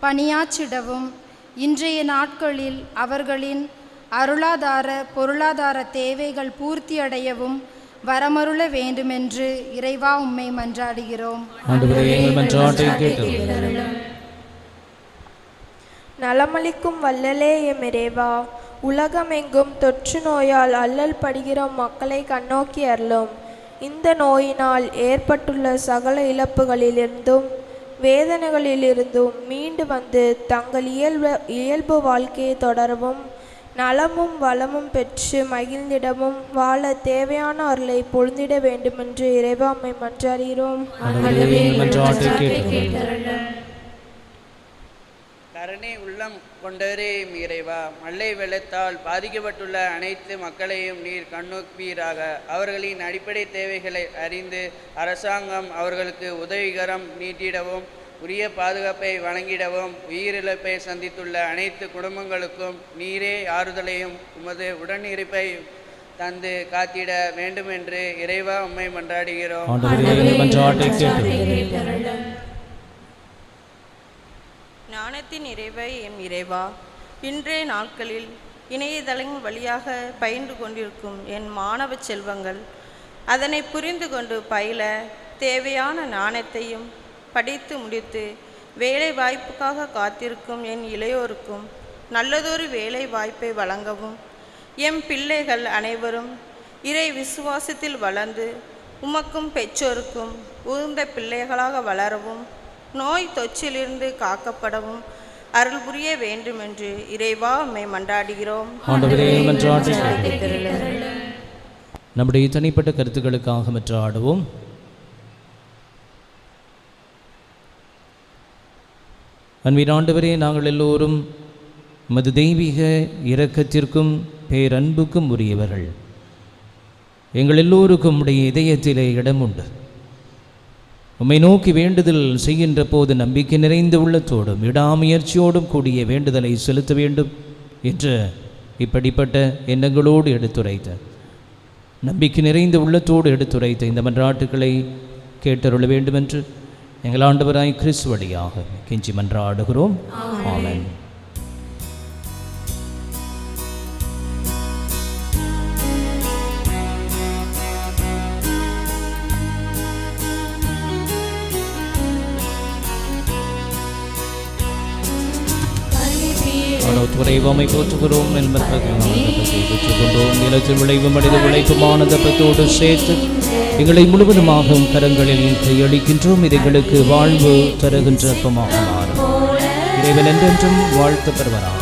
பணியாற்றிடவும் இன்றைய நாட்களில் அவர்களின் அருளாதார பொருளாதார தேவைகள் பூர்த்தியடையவும் வரமருள வேண்டுமென்று இறைவா உம்மை மன்றாடுகிறோம். நலமளிக்கும் வல்லலே எம் இறைவா, உலகமெங்கும் தொற்று நோயால் அல்லல் படுகிற மக்களை கண்ணோக்கி அருளும். இந்த நோயினால் ஏற்பட்டுள்ள சகல இழப்புகளிலிருந்தும் வேதனைகளிலிருந்தும் மீண்டு வந்து தங்கள் இயல்பு வாழ்க்கையை தொடரவும் நலமும் வளமும் பெற்று மகிழ்ந்திடவும் வாழ தேவையான அருளை பொழிந்திட வேண்டுமென்று இறைவா உம்மை மன்றாடுகிறோம். கருணை உள்ளம் கொண்டவரே இறைவா, மழை வெள்ளத்தால் பாதிக்கப்பட்டுள்ள அனைத்து மக்களையும் நீர் கண்ணோக்குவீராக. அவர்களின் அடிப்படை தேவைகளை அறிந்து அரசாங்கம் அவர்களுக்கு உதவிகரம் நீட்டிடவும் உரிய பாதுகாப்பை வழங்கிடவும் உயிரிழப்பை சந்தித்துள்ள அனைத்து குடும்பங்களுக்கும் நீரே ஆறுதலையும் உமது உடனிருப்பை தந்து காத்திட வேண்டுமென்று இறைவா உம்மை மன்றாடுகிறோம். ஞானத்தின் இறைவை எம் இறைவா, இன்றைய நாட்களில் இணையதளம் வழியாக பயின்று கொண்டிருக்கும் என் மாணவ செல்வங்கள் அதனை புரிந்து கொண்டு பயில தேவையான ஞானத்தையும் படித்து முடித்து வேலை வாய்ப்புக்காக காத்திருக்கும் என் இளையோருக்கும் நல்லதொரு வேலை வாய்ப்பை வழங்கவும், எம் பிள்ளைகள் அனைவரும் இறை விசுவாசத்தில் வளர்ந்து உமக்கும் பெற்றோருக்கும் உகந்த பிள்ளைகளாக வளரவும் நோய் தொற்றிலிருந்து காக்கப்படவும் அருள் புரிய வேண்டுமென்று இறைவா உம்மை மன்றாடுகிறோம். நம்முடைய தனிப்பட்ட கருத்துக்களுக்காக மன்றாடுவோம். அன்பின் ஆண்டவரே, நாங்கள் எல்லோரும் உமது தெய்வீக இரக்கத்திற்கும் பேரன்புக்கும் உரியவர்கள். எங்கள் எல்லோருக்கும் உடைய இதயத்திலே இடம் உண்டு. உம்மை நோக்கி வேண்டுதல் செய்கின்ற போது நம்பிக்கை நிறைந்த உள்ளத்தோடும் விடாமுயற்சியோடும் கூடிய வேண்டுதலை செலுத்த வேண்டும் என்று இப்படிப்பட்ட எண்ணங்களோடு எடுத்துரைத்த நம்பிக்கை நிறைந்த உள்ளத்தோடு எடுத்துரைத்த இந்த மன்றாட்டுக்களை கேட்டருள வேண்டுமென்று எங்கள் ஆண்டவராய் கிறிஸ்து வழியாக கெஞ்சி மன்றாடுகிறோம். ஆமென். துறைவாமை போற்றுகிறோம் பெற்றுக்கொண்டோம். நிலத்தில் விளைவும் மனித உழைப்புமான தப்பத்தோடு சேர்த்து எங்களை முழுவதுமாக கரங்களில் கையளிக்கின்றோம். இது எங்களுக்கு வாழ்வு தருகின்ற அப்பமாக மாறும். இறைவன் என்றென்றும் வாழ்த்து பெறுவாராம்.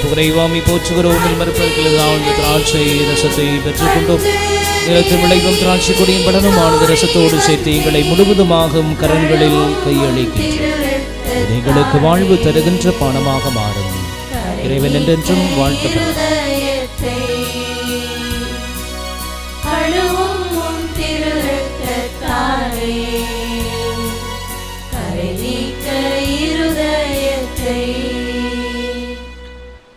துறைவாமி போற்றுகிறோம். மறுப்பதற்கு திராட்சை ரசத்தை பெற்றுக்கொண்டோம். நிலத்தில் விளைவும் திராட்சை கொடியின் பலனுமானது ரசத்தோடு சேர்த்து எங்களை முழுவதுமாக கரங்களில் கையளிக்கின்றோம். எங்களுக்கு வாழ்வு தருகின்ற பானமாக மாறும். இறைவன் என்றென்றும் வாழ்த்து.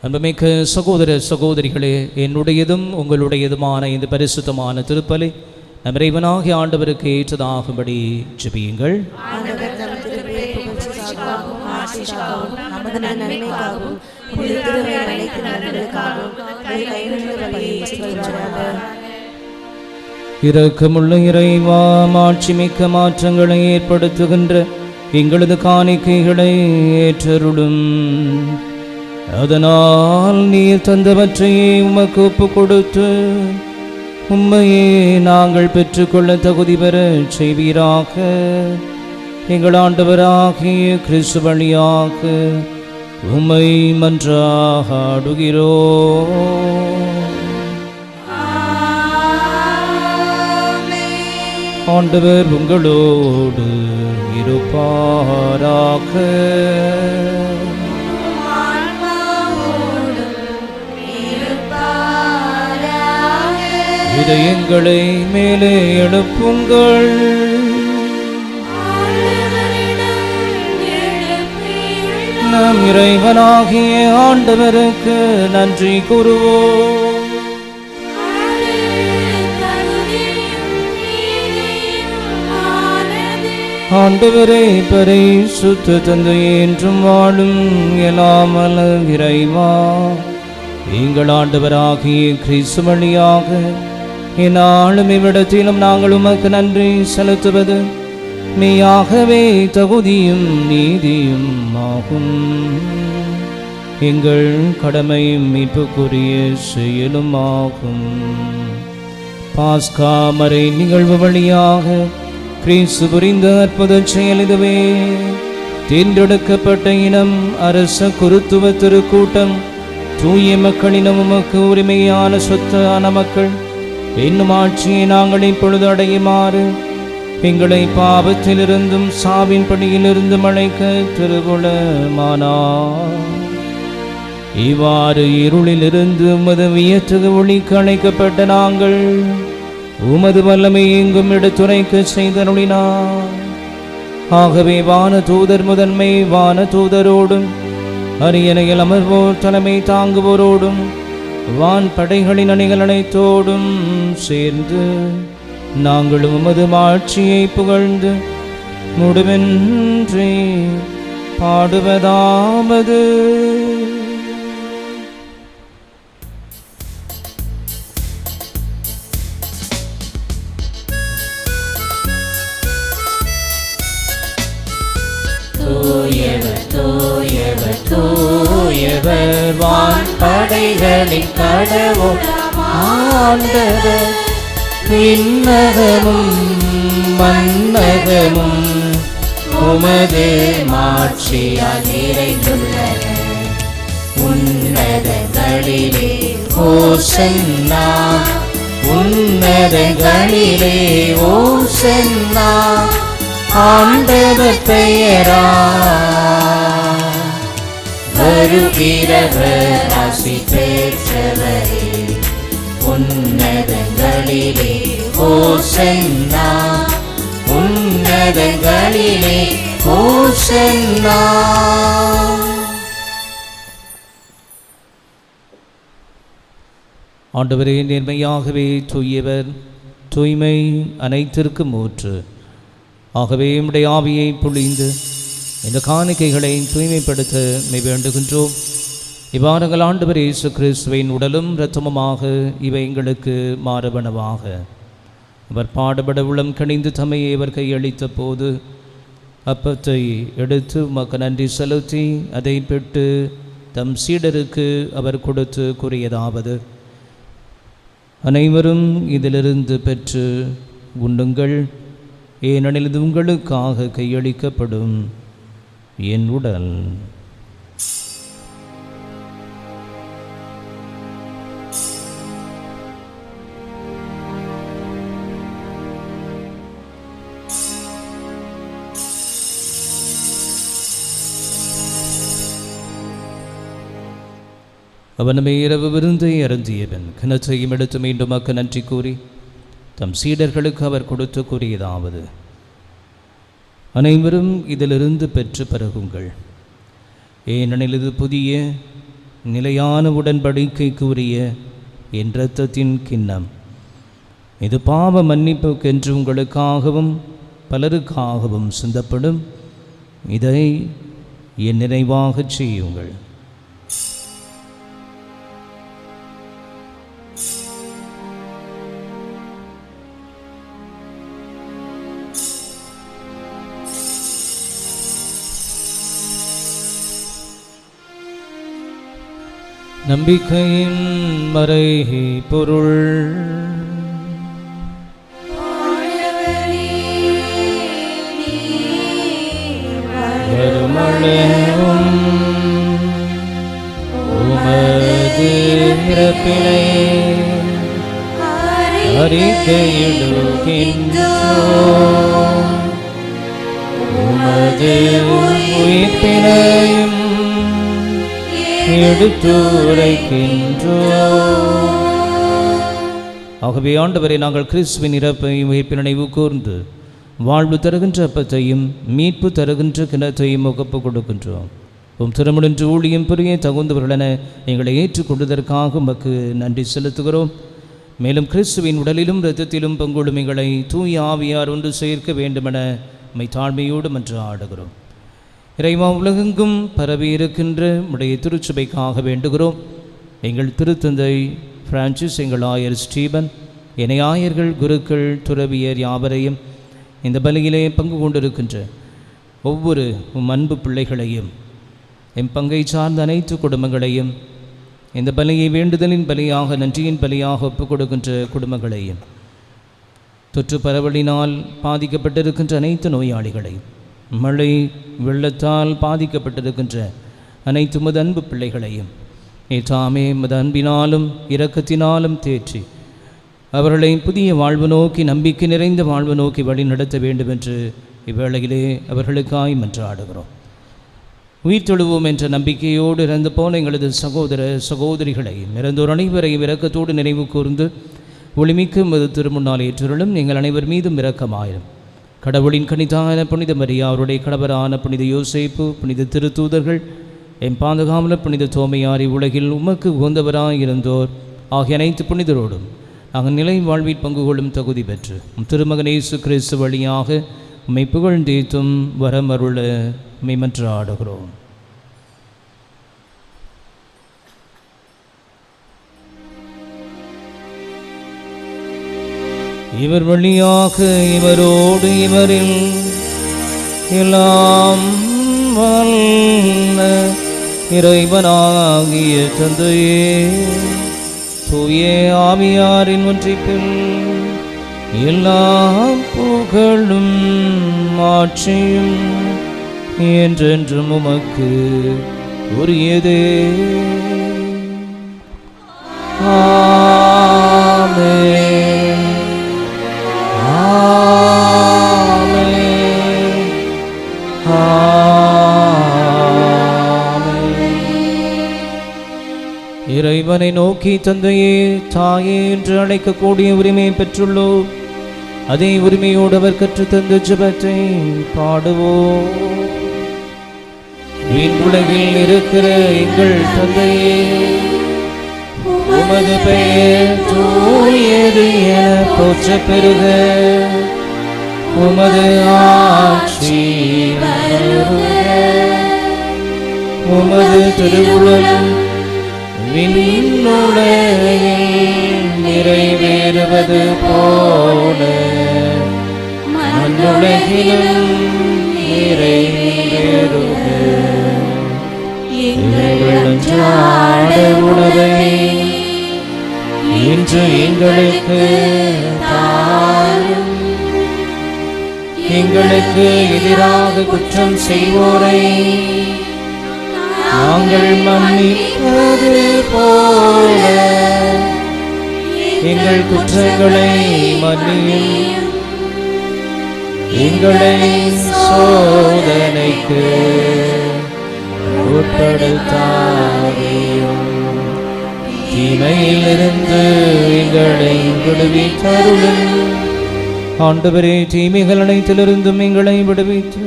அன்புமிக்க சகோதர சகோதரிகளே, என்னுடையதும் உங்களுடையதுமான இந்த பரிசுத்தமான திருப்பலி நம் இறைவனாகிய ஆண்டவருக்கு ஏற்றதாகும்படி ஜெபியுங்கள். இரக்கமுள்ள இறைவா, மாட்சிமிக்க மாற்றங்களை ஏற்படுத்துகின்ற எங்களது காணிக்கைகளை ஏற்றருளும். அதனால் நீர் தந்தவற்றையே உமக்கு ஒப்பு கொடுத்து உம்மையே நாங்கள் பெற்றுக்கொள்ள தகுதி பெற செய்வீராக. எங்கள் ஆண்டவராகிய கிறிஸ்து வழியாக உம்மை மன்றாடுகிறோம். ஆண்டவர் உங்களோடு இருப்பாராக. இதயங்களை மேலே எழுப்புங்கள். நம் இறைவனாகிய ஆண்டவருக்கு நன்றி கூறுவோம். ஆண்டவரே, பரிசுத்த தந்தையே, என்றும் வாழும் எல்லாம் வல்ல இறைவா, எங்கள் ஆண்டவராகிய கிறிஸ்து வழியாக எந்நாளும் இவ்விடத்திலும் நாங்கள் உமக்கு நன்றி செலுத்துவது மெய்யாகவே தகுதியும் நீதியும் ஆகும். எங்கள் கடமையும் மீட்புக்குரிய செயலும் ஆகும். பாஸ்கா மறை நிகழ்வு வழியாக கிறிஸ்து புரிந்த அற்புத செயல் இதுவே. தேர்ந்தெடுக்கப்பட்ட இனம், அரச குருத்துவ திருக்கூட்டம், தூய மக்களினம், உமக்கு உரிமையான சொத்தான மக்கள் என்னும் ஆட்சியை நாங்கள் இப்பொழுது அடையுமாறு எங்களை பாவத்திலிருந்தும் சாவின் படியிலிருந்தும் அழைக்க திருவுளமானார். இவ்வாறு இருளிலிருந்து உமது வியத்தகு ஒளிக்கு அழைக்கப்பட்ட நாங்கள் உமது வல்லமை எங்கும் எடுத்துரைக்க செய்தருளினார். ஆகவே வான தூதர் முதன்மை வான தூதரோடும் அரியணையில் அமர்வோர் தலைமை தாங்குவோரோடும் வான் படைகளின் அணிகள் அனைத்தோடும் சேர்ந்து நாங்கள் உமது ஆட்சியை புகழ்ந்து முடிவின்றி பாடுவதாவது. தூயவர் வான் படைகளின் கடவுள் ஆண்டவர், விண்ணகமும் மன்னகமும் உமது மாட்சியால் நிறைந்துள்ளன. உன்னதங்களிலே ஓசன்னா, உன்னதங்களிலே ஓசன்னா, ஆண்டவர் பெயரா வருகிறவர் ஆசி பெற்றவரே. உன்னதங்களிலே ஓசன்னா, உன்னதங்களிலே ஓசன்னா. ஆண்டவரே, நேர்மையாகவே தூயவர், தூய்மை அனைத்திற்கும் ஊற்று. ஆகவே உம்முடைய ஆவியை பொழிந்து இந்த காணிக்கைகளை தூய்மைப்படுத்த மெய் வேண்டுகின்றோம். இவ்வாறுங்கள் ஆண்டவர் இயேசு கிறிஸ்துவின் உடலும் இரத்தமுமாக இவை எங்களுக்கு மாறுபனவாக. அவர் பாடுபட உளம் கணிந்து தம்மையை அவர் கையளித்த போது அப்பத்தை எடுத்து உமக்கு நன்றி செலுத்தி அதை பெற்று தம் சீடருக்கு அவர் கொடுத்து கூறியதாவது: அனைவரும் இதிலிருந்து பெற்று உண்ணுங்கள், ஏனெனில் இது உங்களுக்காக கையளிக்கப்படும் என் உடல். அவனுமே இரவு விருந்தை அருந்தியவன் கிணற்றையும் எடுத்து மீண்டும் அக்கு நன்றி கூறி தம் சீடர்களுக்கு அவர் கொடுத்து கூறியதாவது: அனைவரும் இதிலிருந்து பெற்று பருகுங்கள், ஏனெனில் இது புதிய நிலையான உடன்படிக்கைக்குரிய என் இரத்தத்தின் கிண்ணம். இது பாவ மன்னிப்புக்கென்று உங்களுக்காகவும் பலருக்காகவும் சிந்தப்படும். இதை என் நினைவாகச் செய்யுங்கள். நம்பிக்கையின் மறை பொருள். வருமளவும் உமது இறப்பினை அறிக்கையிடுகின்றோம், உமது உயிர்ப்பினையும் ஆகவே ஆண்டவரை, நாங்கள் கிறிஸ்துவின் இறப்பையும் உயிர்ப்பின் நினைவு கூர்ந்து வாழ்வு தருகின்ற அப்பத்தையும் மீட்பு தருகின்ற கிணத்தையும் ஒப்பு கொடுக்கின்றோம். திருமணன்று ஊழியம் புரிய தகுந்தவர்களென எங்களை ஏற்றுக்கொண்டதற்காக உமக்கு நன்றி செலுத்துகிறோம். மேலும் கிறிஸ்துவின் உடலிலும் இரத்தத்திலும் பங்கொள்ளும் எங்களை தூய ஆவியார் ஒன்று சேர்க்க வேண்டுமென மை தாழ்மையோடு மன்றாடுகிறோம். இறைவா, உலகெங்கும் பரவி இருக்கின்ற உடைய திருச்சபைக்காக வேண்டுகிறோம். எங்கள் திருத்தந்தை பிரான்சிஸ், எங்கள் ஆயர் ஸ்டீபன், இணை ஆயர்கள், குருக்கள், துறவியர் யாவரையும் இந்த பலியிலே பங்கு கொண்டிருக்கின்ற ஒவ்வொரு அன்பு பிள்ளைகளையும் எம் பங்கை சார்ந்த அனைத்து குடும்பங்களையும், இந்த பலியை வேண்டுதலின் பலியாக, நன்றியின் பலியாக ஒப்புக் கொடுக்கின்ற குடும்பங்களையும், தொற்று பரவலினால் பாதிக்கப்பட்டிருக்கின்ற அனைத்து நோயாளிகளையும், மழை வெள்ளத்தால் பாதிக்கப்பட்டிருக்கின்ற அனைத்து உமது அன்பு பிள்ளைகளையும் ஏற்றாமே உமது அன்பினாலும் இரக்கத்தினாலும் தேற்றி அவர்களை புதிய வாழ்வு நோக்கி, நம்பிக்கை நிறைந்த வாழ்வு நோக்கி வழி நடத்த வேண்டும் என்று இவ்வேளையிலே அவர்களுக்காய் மன்றாடுகிறோம். உயிர் தொழுவோம் என்ற நம்பிக்கையோடு இறந்து போன எங்களது சகோதர சகோதரிகளையும் இறந்தோர் அனைவரையும் இரக்கத்தோடு நினைவு கூர்ந்து ஒளிமிக்க மது திருமுன்னால் ஏற்றுள்ளும் எங்கள் அனைவர் மீதும் இரக்கமாயிரும். கடவுளின் கனிதான புனித மரியா, அவருடைய கணவரான புனித யோசேப்பு, புனித திருத்தூதர்கள், எம் பாதுகாவலர் புனித தோமையாரி, உலகில் உமக்கு உகந்தவராயிருந்தோர் ஆகிய அனைத்து புனிதரோடும் நாங்கள் நிலை வாழ்வில் பங்கு கொள்ளும் தகுதி பெற்று திருமகன் இயேசு கிறிஸ்து வழியாக உம்மை புகழ்ந்தேத்தும் வரமருள உம்மை மன்றாடுகிறோம். இவர் வழியாக, இவரோடு இவரில் எல்லாம் வல்ல இறைவனாகிய தந்தையே, தூய ஆவியாரின் ஒன்றிப்பில் எல்லா புகழும் ஆட்சியும் என்றென்றும் உமக்கு உரியதே. ஆமென். ஆமென். ஆமென். இறைவனை நோக்கி தந்தையே, தாயே என்று அழைக்கக்கூடிய உரிமையை பெற்றுள்ளோம். அதே உரிமையோடு அவர் கற்றுத்தந்த ஜெபத்தை பாடுவோம். விண்ணுலகில் இருக்கிற எங்கள் தந்தையே, உமது பெயர் தூயது என போற்றப் பெறுக. உமது ஆட்சி வருக. உமது திருவுளம் விண்ணுலகில் நிறைவேறுவது போல மண்ணுலகிலும் நிறைவேறுக. எங்கள் அன்றாட உணவை இன்று எங்களுக்கு தாரும். எங்களுக்கு எதிராக குற்றம் செய்வோரை நாங்கள் மன்னிப்பது போல எங்கள் குற்றங்களை மன்னியும். எங்களை சோதனைக்கு உட்படுத்தாதேயும், தீமையிலிருந்து எங்களை விடுவித்தருளும். ஆண்டவரே, தீமைகள் அனைத்திலிருந்தும் எங்களை விடுவித்து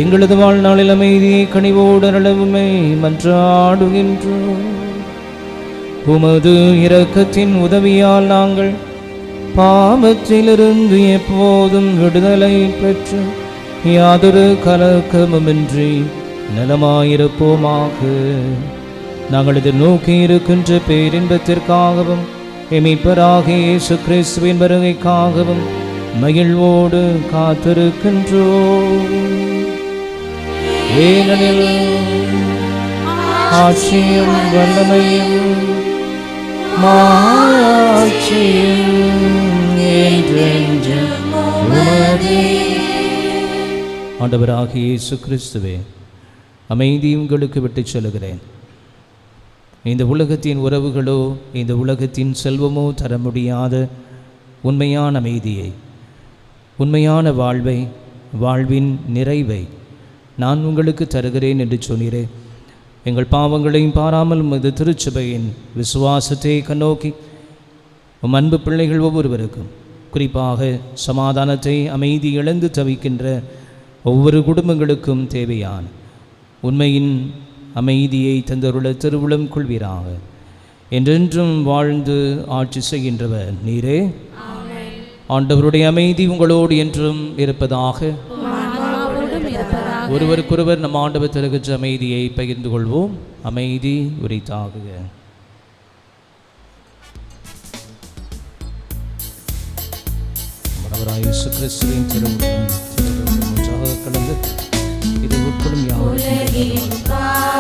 எங்களது வாழ்நாளில் அமைதியை கனிவோடு அருளவுமை மன்றாடுகின்றோம். உமது இரக்கத்தின் உதவியால் நாங்கள் பாவத்திலிருந்து எப்போதும் விடுதலை பெற்று யாதொரு கலக்கமுமின்றி நலமாயிருப்போமாக. நாங்கள் எதிர்நோக்கி இருக்கின்ற பேரின்பத்திற்காகவும் எமிப்பராகிய இயேசு கிறிஸ்துவின் வருகைக்காகவும் மகிழ்வோடு காத்திருக்கின்றோம். ஏனெனில் ஆட்சியும் வல்லமையும் மாட்சியும் என்றென்றும் உமதே. ஆண்டவராகிய இயேசு கிறிஸ்துவே, அமைதி உங்களுக்கு விட்டுச் செல்கிறேன். இந்த உலகத்தின் உறவுகளோ இந்த உலகத்தின் செல்வமோ தர முடியாத உண்மையான அமைதியை, உண்மையான வாழ்வை, வாழ்வின் நிறைவை நான் உங்களுக்கு தருகிறேன் என்று சொன்னீரே. எங்கள் பாவங்களையும் பாராமல் உமது திருச்சபையின் விசுவாசத்தை கண்ணோக்கி உம் அன்பு பிள்ளைகள் ஒவ்வொருவருக்கும், குறிப்பாக சமாதானத்தை, அமைதி இழந்து தவிக்கின்ற ஒவ்வொரு குடும்பங்களுக்கும் தேவையான உண்மையின் அமைதியை தந்தருள திருவுளம் கொள்வீராக. என்றென்றும் வாழ்ந்து ஆட்சி செய்கின்றவர் நீரே. ஆண்டவருடைய அமைதி உங்களோடு என்றும் இருப்பதாக. ஒருவருக்கொருவர் நம் ஆண்டவர் தருகின்ற அமைதியை பகிர்ந்து கொள்வோம். அமைதி உரித்தாகுக. இயேசு கிறிஸ்துவின் திருவுளம் ஒன்றாக கலந்து இதை உட்கொள்ளும் யாவரும்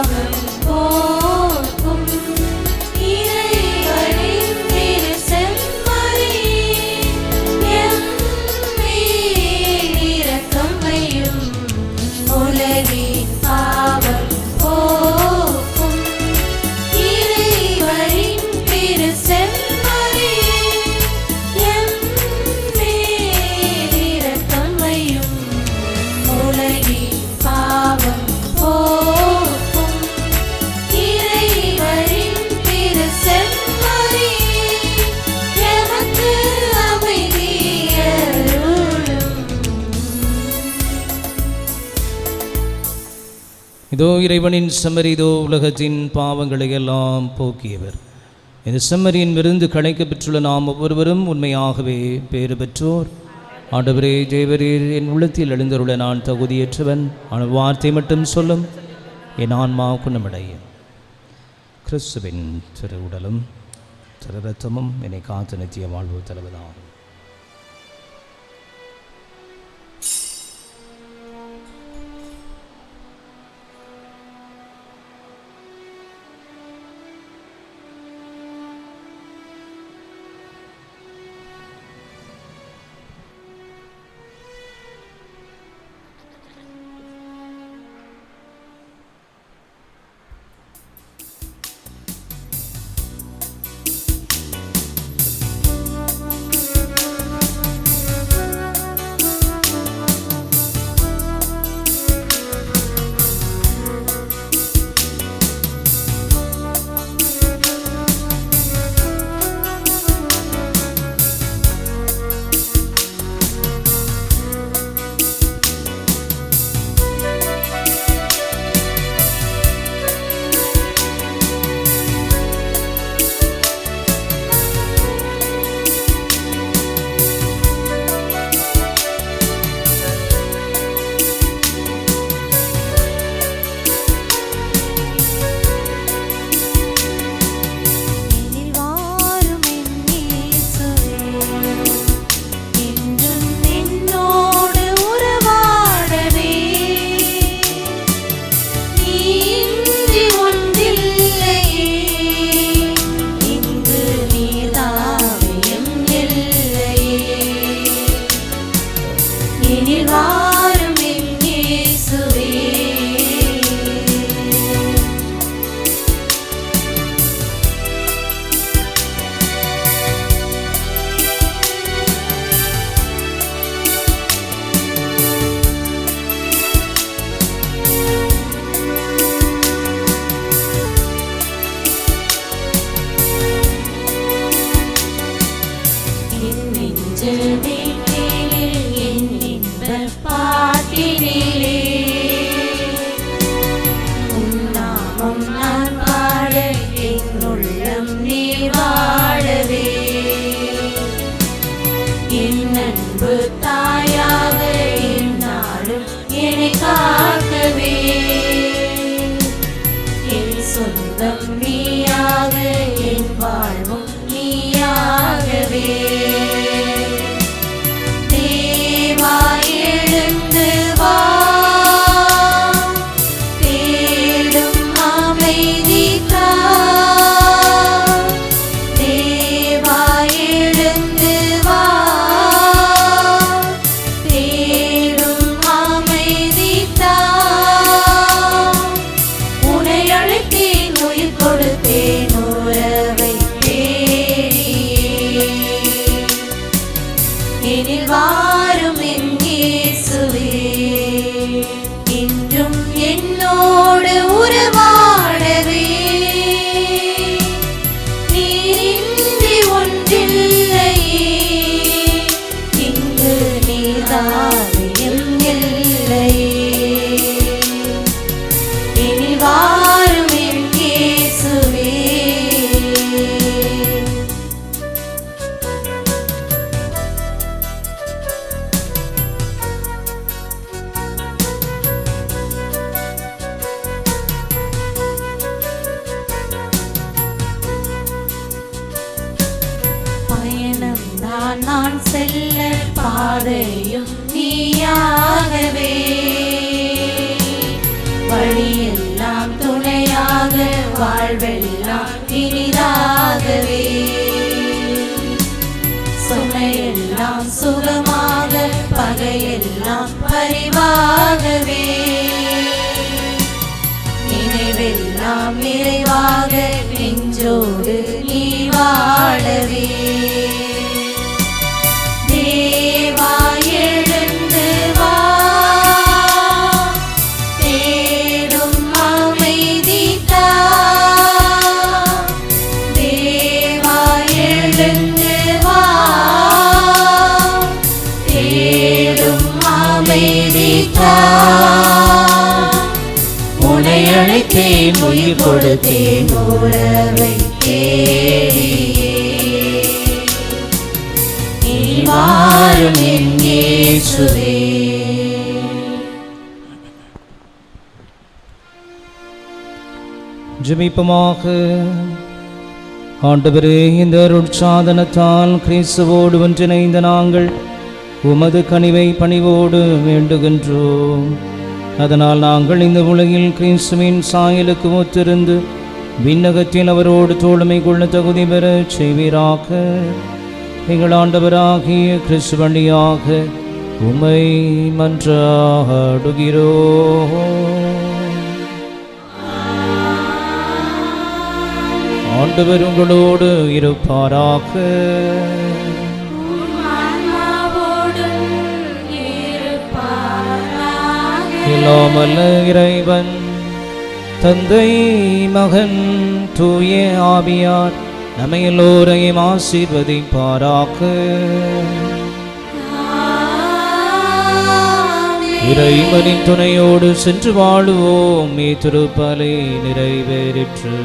இதோ இறைவனின் செம்மறி, இதோ உலகத்தின் பாவங்களை எல்லாம் போக்கியவர். இந்த செம்மறியின் விருந்து கிடைக்க பெற்றுள்ள நாம் ஒவ்வொருவரும் உண்மையாகவே பேறு பெற்றோர். ஆண்டவரே, தேவரீர், என் உள்ளத்தில் எழுந்தருள நான் தகுதியற்றவன். ஆனால் வார்த்தை மட்டும் சொல்லும், என் ஆன்மா குணமடையும். கிறிஸ்துவின் திரு உடலும் திரு இரத்தமும் என்னை காத்து நித்திய வாழ்வு தருவதாகும். நான் செல்ல பாதையும் நீயாகவே, வழியெல்லாம் துணையாக, வாழ்வெல்லாம் இனிதாகவே, சுமையெல்லாம் சுகமாக, பகையெல்லாம் பரிவாகவே, நினைவெல்லாம் நிறைவாக, நெஞ்சோடு நீ வாழவே. தேவா எழுந்து வா, தேடும் அமைதி தா. தேவா எழுந்து வா, தேடும் அமைதி தா. உன்னை அழைத்தேன் உயிர் கொடுத்தேன் உறவை தேடியே நீ வாரும் என் இயேசுவே. ஜெபிப்போமாக. ஆண்டவரே, இந்த அருட்சாதனத்தால் கிறிஸ்துவோடு ஒன்றிணைந்த நாங்கள் உமது கனிவை பணிவோடு வேண்டுகின்றோம். அதனால் நாங்கள் இந்த உலகில் கிறிஸ்துவின் சாயலுக்கு ஒத்திருந்து விண்ணகத்தில் அவரோடு தோழமை கொள்ள தகுதி பெற செய்வீராக. எங்கள் ஆண்டவராகிய கிறிஸ்து வழியாக உம்மை மன்றாடுகிறோம். ஆண்டவர் உங்களோடு இருப்பாராக. இல்லாமல்ல இறைவன் தந்தை, மகன், தூய ஆவியார் நம்மை எல்லோரையும் ஆசீர்வதிப்பாராக. இறைவனின் துணையோடு சென்று வாழுவோம். திருப்பலி நிறைவேறிற்று.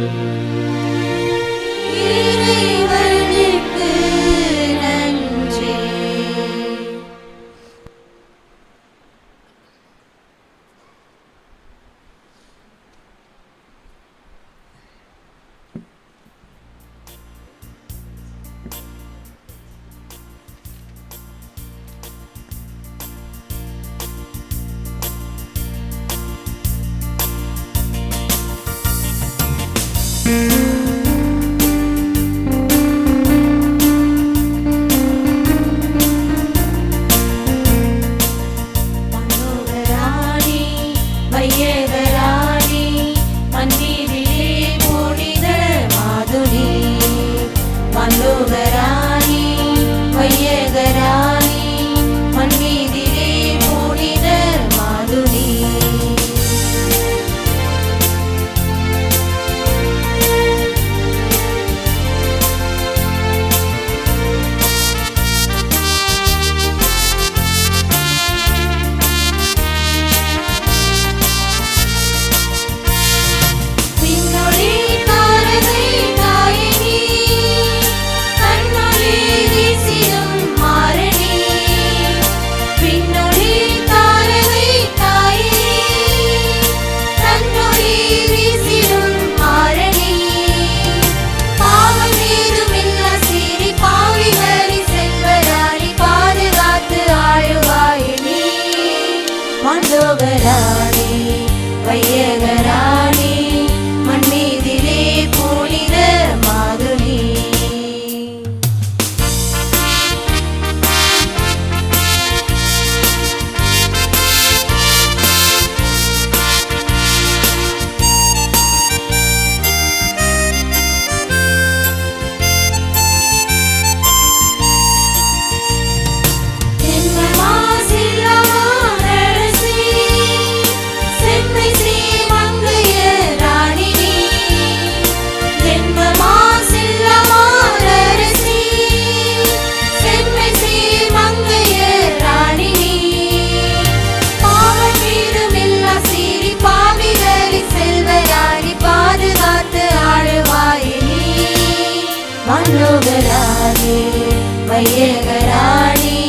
வையகராணி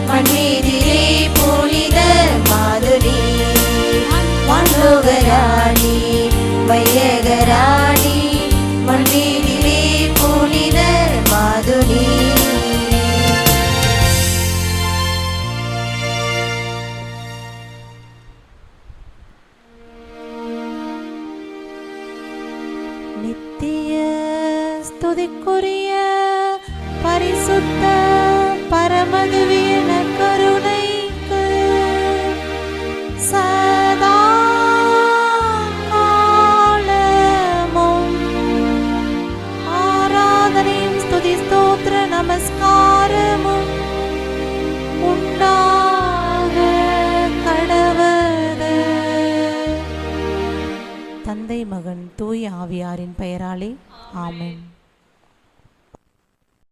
மண்மீதிலே புனித மாதுரி. மண்டோகராணி வையகராணி மண்மீதிலே புனித மாதுரி. நித்திய ஸ்துதிக்குரிய பரிசுத்த பரமதிவியன கருணைக்கு சதா காலமும் ஆராதனையும் ஸ்துதி ஸ்தோத்திர நமஸ்காரமும் உண்டாக கடவது. தந்தை, மகன், தூய ஆவியாரின் பெயராலே ஆமென்.